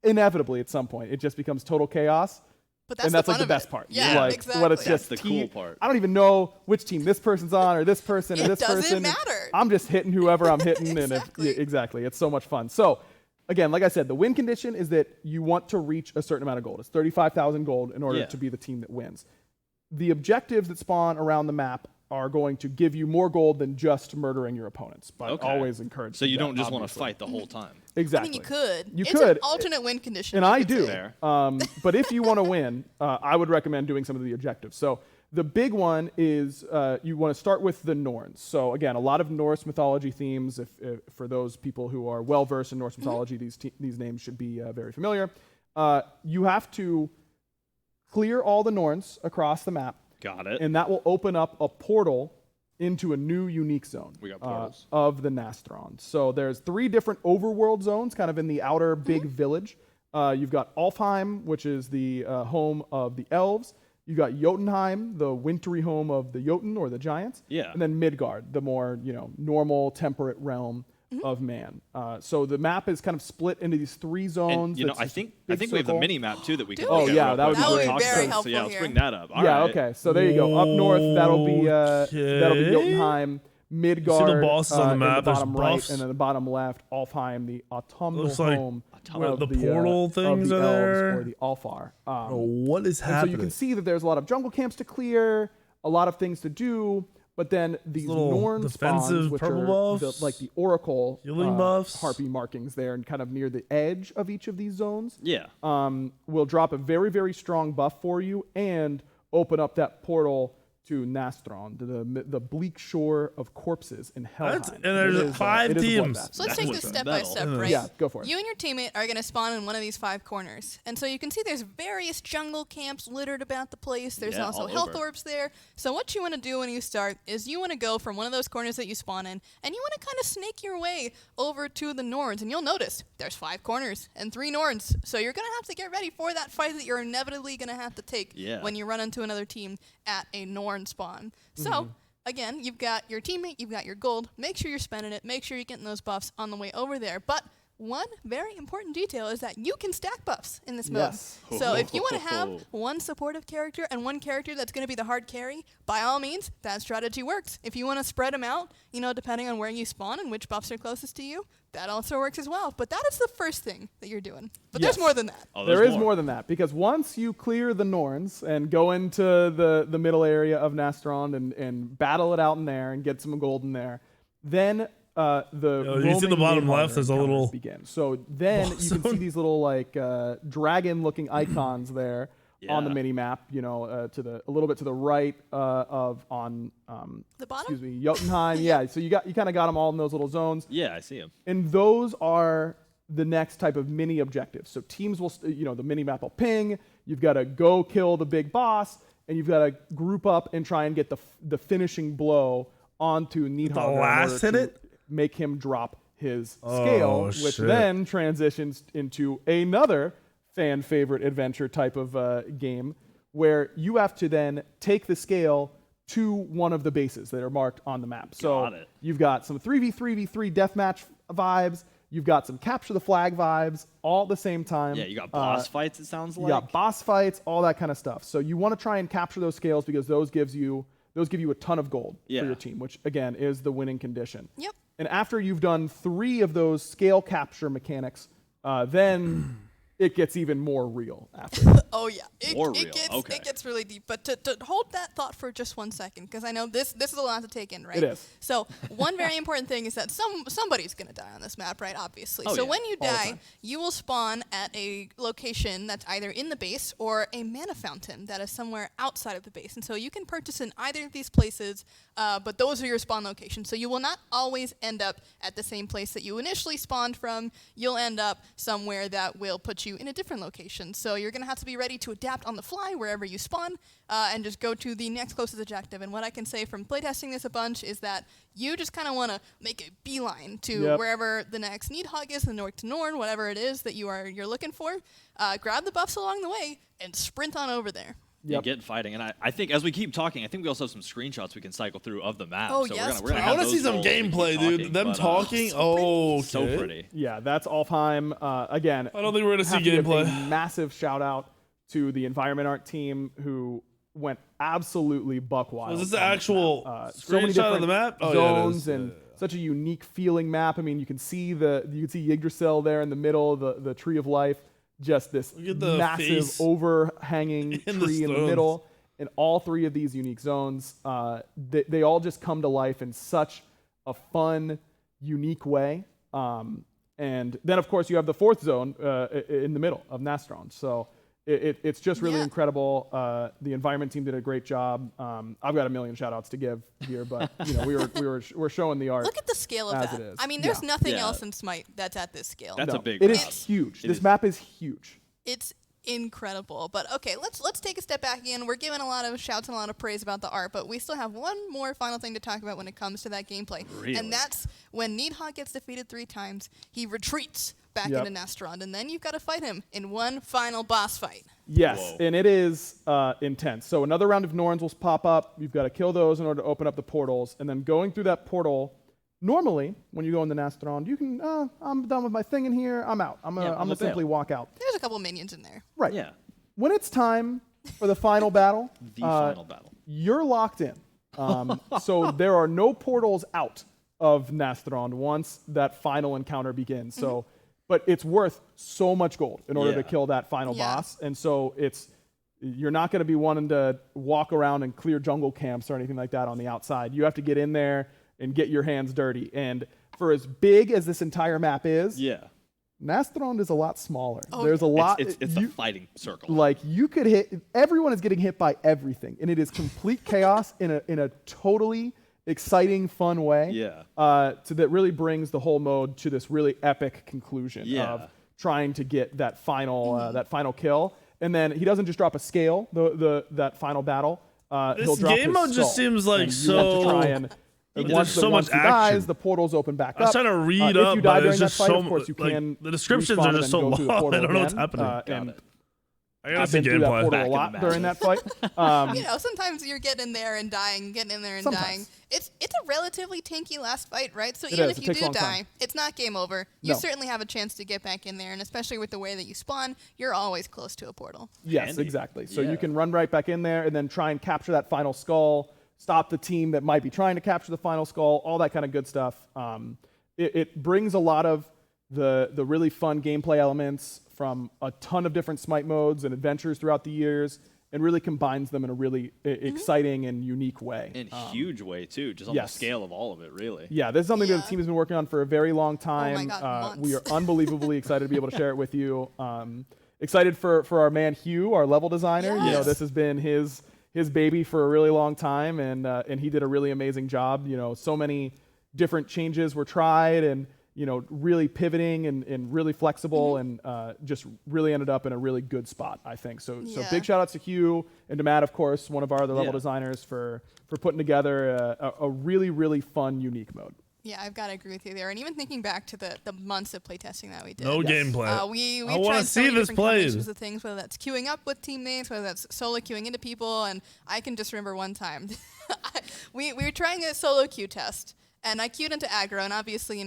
inevitably at some point it just becomes total chaos. But that's And that's the like fun the of best it. part. Yeah, Like exactly. when it's That's just the cool part. I don't even know which team this person's on or this person or It this doesn't person. matter. I'm just hitting whoever I'm hitting. Exactly. Exactly. It's so much fun. So again, like I said, the win condition is that you want to reach a certain amount of gold. It's 35,000 gold in order Yeah. to be the team that wins. The objectives that spawn around the map are going to give you more gold than just murdering your opponents, but Okay. always encourage. So you that, don't just want to obviously. fight the whole time. Exactly. I mean, you could. You it's could. an alternate win condition. And you I could do. say. Fair. But if you want to win, I would recommend doing some of the objectives. So the big one is you want to start with the Norns. So again, a lot of Norse mythology themes. If for those people who are well versed in Norse mythology, these names should be very familiar. You have to clear all the Norns across the map, Got it. and that will open up a portal into a new unique zone We got portals. of the Nastron. So there's 3 different overworld zones kind of in the outer big village. You've got Alfheim, which is the home of the elves. You've got Jotunheim, the wintry home of the Jotun or the giants. Yeah. And then Midgard, the more normal temperate realm of man. So the map is kind of split into these 3 zones. And, I think we have the mini map too that we can. Oh yeah, that would be great. Very helpful so yeah, let's here. bring that up. All yeah. right. Okay. So there you go. Up north, that'll be Jotunheim. Midgard, see the bosses on the map? in the bottom There's right, buffs. and then the bottom left, Alfheim, the autumnal Looks like home where the of portal things of the are elves there. or the Alfar. What is And happening? so you can see that there's a lot of jungle camps to clear, a lot of things to do, but then these little Norn defensive spawns, which purple are buffs, like the oracle healing buffs. harpy markings there, and kind of near the edge of each of these zones. Yeah. Will drop a very, very strong buff for you and open up that portal to Nastron, the bleak shore of corpses in Helheim. And there's 5 teams. So let's take this step by step, right? Yeah, go for it. You and your teammate are going to spawn in one of these 5 corners. And so you can see there's various jungle camps littered about the place. There's Yeah, also all health over. orbs there. So what you want to do when you start is you want to go from one of those corners that you spawn in, and you want to kind of snake your way over to the Norns. And you'll notice there's 5 corners and 3 Norns. So you're going to have to get ready for that fight that you're inevitably going to have to take when you run into another team at a Norn spawn. So, again, you've got your teammate, you've got your gold. Make sure you're spending it. Make sure you're getting those buffs on the way over there. But one very important detail is that you can stack buffs in this mode. Yes. So if you want to have one supportive character and one character that's going to be the hard carry, by all means, that strategy works. If you want to spread them out, depending on where you spawn and which buffs are closest to you, that also works as well. But that is the first thing that you're doing. But there's more than that. Oh, There is more than that, because once you clear the Norns and go into the middle area of Nastron and battle it out in there and get some gold in there, then you see the bottom left, there's a little begin. So then you can see these little dragon-looking icons there on the mini map. A little bit to the right the bottom. Excuse me, Jotunheim. Yeah. So you kind of got them all in those little zones. Yeah, I see them. And those are the next type of mini objectives. So teams will, the mini map will ping. You've got to go kill the big boss, and you've got to group up and try and get the finishing blow onto Nidhogg. The last hit it? Make him drop his scale, which shit. then transitions into another fan favorite adventure type of game, where you have to then take the scale to one of the bases that are marked on the map. So you've got some 3v3v3 deathmatch vibes. You've got some capture the flag vibes all at the same time. Yeah, you got boss fights, it sounds like. You got boss fights, all that kind of stuff. So you want to try and capture those scales, because those give you a ton of gold for your team, which again is the winning condition. Yep. And after you've done 3 of those scale capture mechanics, then it gets even more real after. Oh yeah, it gets really deep. But to hold that thought for just 1 second, because I know this is a lot to take in, right? It is. So one very important thing is that somebody's gonna die on this map, right? Obviously. So when you die, you will spawn at a location that's either in the base or a mana fountain that is somewhere outside of the base. And so you can purchase in either of these places, but those are your spawn locations. So you will not always end up at the same place that you initially spawned from. You'll end up somewhere that will put you in a different location. So you're going to have to be ready to adapt on the fly wherever you spawn and just go to the next closest objective. And what I can say from playtesting this a bunch is that you just kind of want to make a beeline to wherever the next Nidhogg is, the North to Norn, whatever it is that you're looking for. Grab the buffs along the way and sprint on over there. Yeah, get fighting. And I think as we keep talking, I think we also have some screenshots we can cycle through of the map. Oh, so yes, we're gonna I want to see some gameplay, dude. Them talking. Oh, so pretty. Yeah, that's Alfheim. Again, I don't think we're going to see have to give gameplay. a massive shout out to the Environment Art team, who went absolutely buck wild. Is this the actual so many screenshot of different the map? Oh, zones yeah, it is. and such a unique feeling map. I mean, you can see Yggdrasil there in the middle, the Tree of Life, just this massive face overhanging tree in the middle. In all 3 of these unique zones, they all just come to life in such a fun, unique way. And then, of course, you have the 4th zone in the middle of Nastron. So it's just really incredible. The environment team did a great job. I've got a million shout-outs to give here, but we're showing the art. Look at the scale of as that. it is. I mean, there's nothing else in Smite that's at this scale. That's a big It map. is huge. This map is huge. It's incredible. But okay, let's take a step back again. We're giving a lot of shouts and a lot of praise about the art, but we still have one more final thing to talk about when it comes to that gameplay. Really? And that's when Nidhogg gets defeated 3 times, he retreats back into Nastron, and then you've got to fight him in one final boss fight. Yes, and it is intense. So another round of Norns will pop up. You've got to kill those in order to open up the portals, and then going through that portal, Normally, when you go in the Nastron, you can, I'm done with my thing in here, I'm out. I'm gonna simply walk out. There's a couple minions in there. Right. Yeah. When it's time for the final battle, Final battle. you're locked in. So there are no portals out of Nastron once that final encounter begins. So, but it's worth so much gold in order to kill that final boss, and so you're not going to be wanting to walk around and clear jungle camps or anything like that on the outside. You have to get in there and get your hands dirty. And for as big as this entire map is, Nastron is a lot smaller. There's a lot. It's a fighting circle. Like you could hit. Everyone is getting hit by everything, and it is complete chaos in a totally exciting, fun way. So that really brings the whole mode to this really epic conclusion of trying to get that final kill. And then he doesn't just drop a scale. That final battle. He'll drop game mode just seems like once so much action. Dies, the portals open back up. I was trying to read up, up, you die but during it's that just fight, so of course you can the descriptions are just so long. I don't know what's happening. I gotta see been through that gameplay. portal a lot during that fight. Sometimes you're getting in there and dying, dying. It's a relatively tanky last fight, right? So even if you do die, it's not game over. You certainly have a chance to get back in there, and especially with the way that you spawn, you're always close to a portal. Yes, exactly. So you can run right back in there and then try and capture that final skull, stop the team that might be trying to capture the final skull, all that kind of good stuff. It brings a lot of the really fun gameplay elements from a ton of different Smite modes and adventures throughout the years, and really combines them in a really exciting and unique way. In a huge way, too, just on the scale of all of it, really. Yeah, this is something that the team has been working on for a very long time. Oh my God, we are unbelievably excited to be able to share it with you. Excited for our man Hugh, our level designer. Yes. You know, this has been his baby for a really long time, and he did a really amazing job. You know, so many different changes were tried, and really pivoting and really flexible, and just really ended up in a really good spot, I think. So big shout outs to Hugh and to Matt, of course, one of our other level designers, for putting together a really, really fun, unique mode. Yeah, I've got to agree with you there. And even thinking back to the months of playtesting that we did. No gameplay. We I want tried to so see many this different played. combinations of things, whether that's queuing up with teammates, whether that's solo queuing into people. And I can just remember one time, we were trying a solo queue test, and I queued into aggro, and obviously,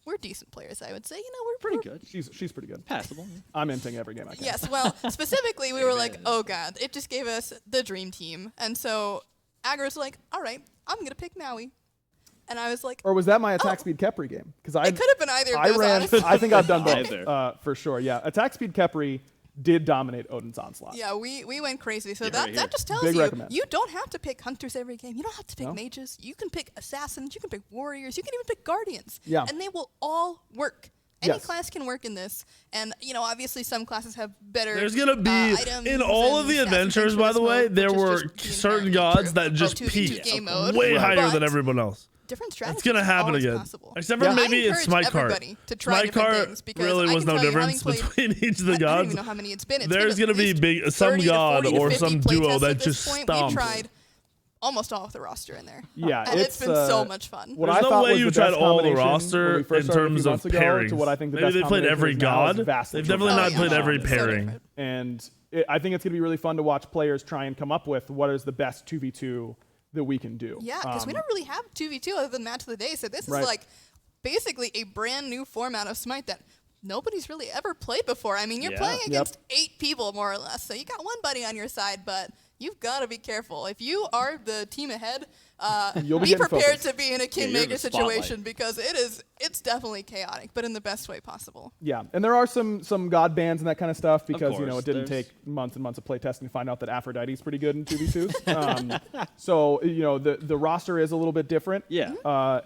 we're decent players, I would say. We're pretty good. She's pretty good. Passable. I'm inting every game I can. Yes, well, specifically, we were like, oh god, it just gave us the dream team. And so aggro's like, all right, I'm going to pick Maui. And I was like, or was that my attack speed Kepri game? Because it could have been either of those, honestly. I think I've done both, for sure. Yeah, attack speed Kepri did dominate Odin's Onslaught. Yeah, we went crazy. So that just tells Big you, recommend. you don't have to pick hunters every game. You don't have to pick mages. You can pick assassins. You can pick warriors. You can even pick guardians. Yeah. And they will all work. Any class can work in this. And, obviously some classes have better There's going to be, items in all of the adventures, by the way, there were certain gods that just peaked way higher than everyone else. Different strategies. It's gonna happen again. Possible. Except for maybe it's Smite Cart. Smite Cart really was no difference between each of the gods. I don't even know how many it's been. There's gonna be some god or some duo that just stomps. We tried almost all of the roster in there. Yeah, and it's been so much fun. There's no way you tried all the roster in terms of pairings. Maybe they played every god. They've definitely not played every pairing. And I think it's gonna be really fun to watch players try and come up with what is the best 2v2 that we can do. Yeah, because we don't really have 2v2 other than Match of the Day, so this is like basically a brand new format of Smite that nobody's really ever played before. I mean, you're playing against 8 people, more or less, so you got one buddy on your side, but you've got to be careful. If you are the team ahead, be prepared to be in a kingmaker situation, because it's definitely chaotic, but in the best way possible. Yeah, and there are some god bans and that kind of stuff, because it didn't take months and months of playtesting to find out that Aphrodite's pretty good in 2v2s. So the roster is a little bit different. Yeah.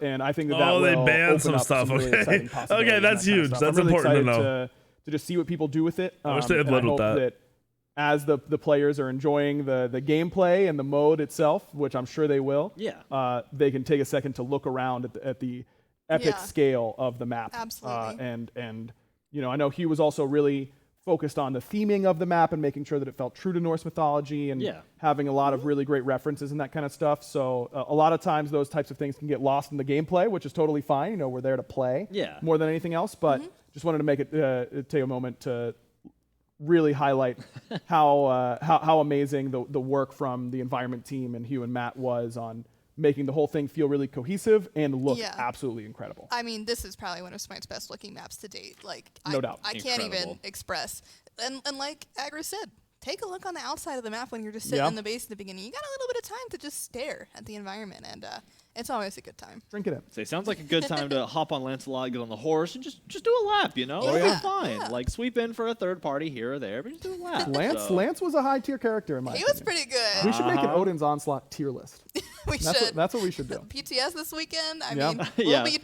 And I think that will they banned some open stuff. Some really exciting possibilities Okay, that's huge. Kind of That's I'm really important to excited know. To just see what people do with it. I wish they had and I led with hope that as the players are enjoying the gameplay and the mode itself, which I'm sure they will, they can take a second to look around at the epic scale of the map. Absolutely. And I know he was also really focused on the theming of the map and making sure that it felt true to Norse mythology, and having a lot of really great references and that kind of stuff. So a lot of times those types of things can get lost in the gameplay, which is totally fine. We're there to play more than anything else, but just wanted to make it take a moment to really highlight how amazing the work from the environment team and Hugh and Matt was on making the whole thing feel really cohesive and look absolutely incredible. I mean, this is probably one of Smite's best looking maps to date. Like, no doubt. I can't even express. And like Agra said, take a look on the outside of the map when you're just sitting in the base at the beginning. You got a little bit of time to just stare at the environment, and it's always a good time. Drink it in. So it sounds like a good time to hop on Lancelot, get on the horse, and just do a lap, you know? It's fine. Like, sweep in for a third party here or there, but just do a lap. Lance was a high tier character in my opinion. He was pretty good. We should make an Odin's Onslaught tier list. That's what we should do. PTS this weekend. I mean,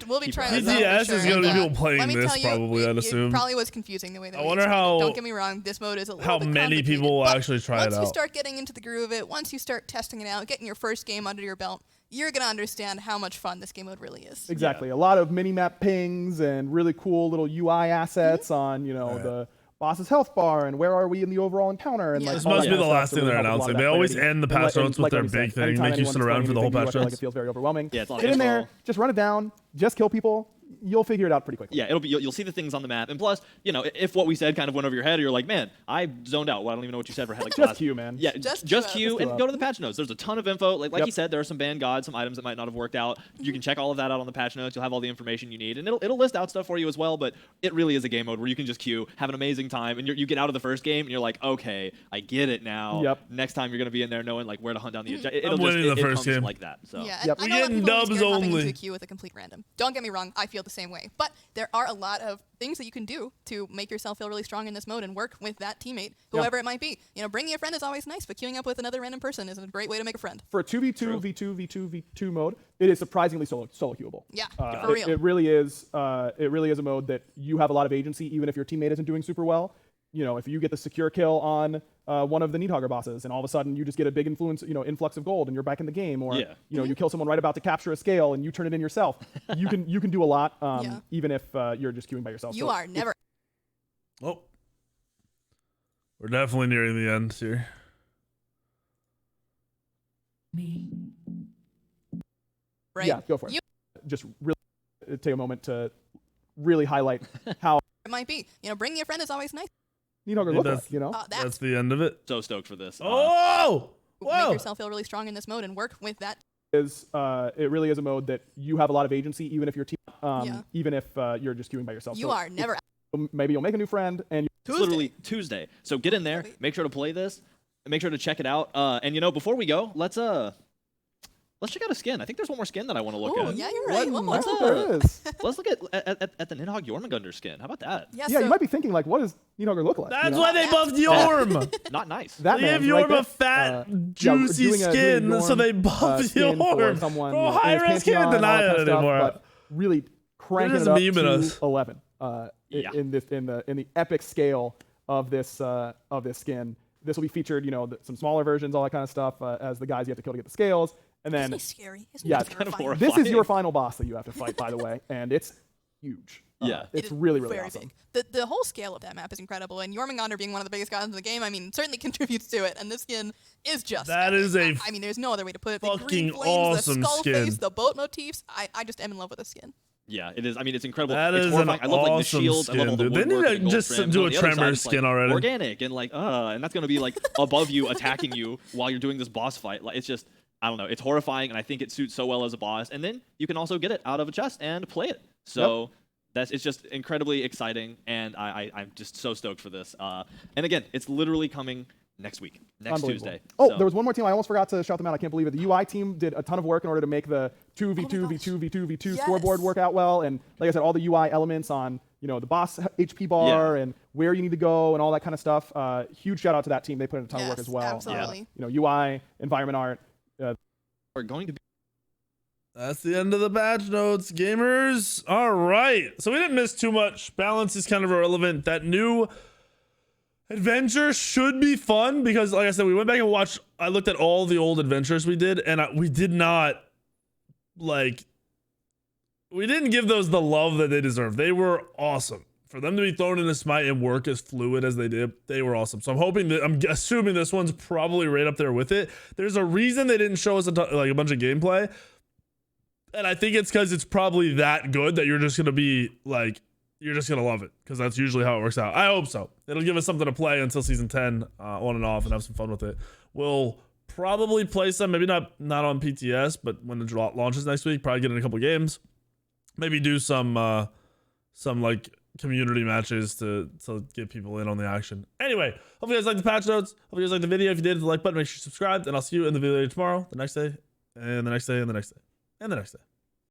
we'll be trying this out. PTS is going to be people playing this probably, I'd assume. It probably was confusing the way that I wonder how. Don't get me wrong. This mode is a little bit many people will actually try it out. Once you start getting into the groove of it, once you start testing it out, getting your first game under your belt, you're going to understand how much fun this game mode really is. Exactly. A lot of mini-map pings and really cool little UI assets on, the boss's health bar and where are we in the overall encounter. And this must be the last thing they're announcing. They always end the patch notes with their big thing, make you sit around for the whole patch notes. It feels very overwhelming. Yeah, it's Get in there, just run it down, just kill people. You'll figure it out pretty quickly. Yeah, you'll see the things on the map, and plus, if what we said kind of went over your head, or you're like, man, I zoned out. Well, I don't even know what you said for head. Like just Q, man. Yeah, just Q, and go to the patch notes. There's a ton of info. Like you said, there are some banned gods, some items that might not have worked out. You can check all of that out on the patch notes. You'll have all the information you need, and it'll list out stuff for you as well. But it really is a game mode where you can just queue, have an amazing time, and you get out of the first game, and you're like, okay, I get it now. Yep. Next time you're gonna be in there knowing like where to hunt down the. I'm winning the first game like that. So yeah, we're getting dubs only. Into a queue with a complete random. Don't get me wrong, I feel the same way, but there are a lot of things that you can do to make yourself feel really strong in this mode and work with that teammate, whoever it might be. Bringing a friend is always nice, but queuing up with another random person is a great way to make a friend. For a 2v2, V2 mode, it is surprisingly solo queuable. Yeah, for real. It really is a mode that you have a lot of agency, even if your teammate isn't doing super well. If you get the secure kill on one of the Needhogger bosses, and all of a sudden you just get a big influx of gold, and you're back in the game, or you kill someone right about to capture a scale, and you turn it in yourself. You can do a lot, even if you're just queuing by yourself. You are never. Oh, we're definitely nearing the end here. Right. Yeah, go for it. Just really take a moment to really highlight how it might be. Bringing a friend is always nice. Needhogger look like, That's the end of it. So stoked for this. Whoa! Make yourself feel really strong in this mode and work with that. It really is a mode that you have a lot of agency, even if you're even if you're just queuing by yourself. You are never. Maybe you'll make a new friend, and it's literally Tuesday. So get in there, make sure to play this, and make sure to check it out. And before we go, let's check out a skin. I think there's one more skin that I want to look at. Yeah, you're right. One more. Let's look at the Nidhogg Jormungandr skin. How about that? Yeah, you might be thinking like, what does Needhogger look like? That's why they buffed Yorm. Not nice. They give Yorm a fat, juicy skin, so they buffed Yorm. Bro, high-res can't deny it anymore. But really cranking it up to 11 in the epic scale of this skin. This will be featured, some smaller versions, all that kind of stuff, as the guys you have to kill to get the scales. And then, isn't it scary? Isn't it kind of horrifying? This is your final boss that you have to fight, by the way, and it's huge. It's really, really awesome. Big. The whole scale of that map is incredible, and Jormungandr being one of the biggest gods in the game, certainly contributes to it. And this skin is just there's no other way to put it. The green flames, awesome the skull skin. face, the boat motifs. I just am in love with the skin. Yeah, it is. It's incredible. That it's is horrifying. an I love awesome the shields. skin, I love all the dude. They need to just do a Tremor skin already. Organic and and that's gonna be above you, attacking you while you're doing this boss fight. It's just. I don't know. It's horrifying, and I think it suits so well as a boss. And then you can also get it out of a chest and play it. So it's just incredibly exciting, and I'm just so stoked for this. And again, it's literally coming next week, next Tuesday. Oh, there was one more team. I almost forgot to shout them out. I can't believe it. The UI team did a ton of work in order to make the 2v2 scoreboard work out well. And like I said, all the UI elements on the boss HP bar and where you need to go and all that kind of stuff. Huge shout out to that team. They put in a ton of work as well. Absolutely. UI, environment art. We're going to be. That's the end of the patch notes, gamers. All right. So we didn't miss too much. Balance is kind of irrelevant. That new adventure should be fun because, like I said, we went back and watched. I looked at all the old adventures we did, and we did not we didn't give those the love that they deserve. They were awesome. For them to be thrown into Smite and work as fluid as they did, they were awesome. So I'm assuming this one's probably right up there with it. There's a reason they didn't show us a bunch of gameplay. And I think it's because it's probably that good that you're just going to be you're just going to love it. Because that's usually how it works out. I hope so. It'll give us something to play until season 10 on and off and have some fun with it. We'll probably play some, maybe not on PTS, but when the launches next week, probably get in a couple games. Maybe do some like community matches to get people in on the action. Anyway, hope you guys like the patch notes. Hope you guys like the video. If you did, hit the like button, make sure you subscribe, and I'll see you in the video tomorrow, the next day, and the next day, and the next day, and the next day.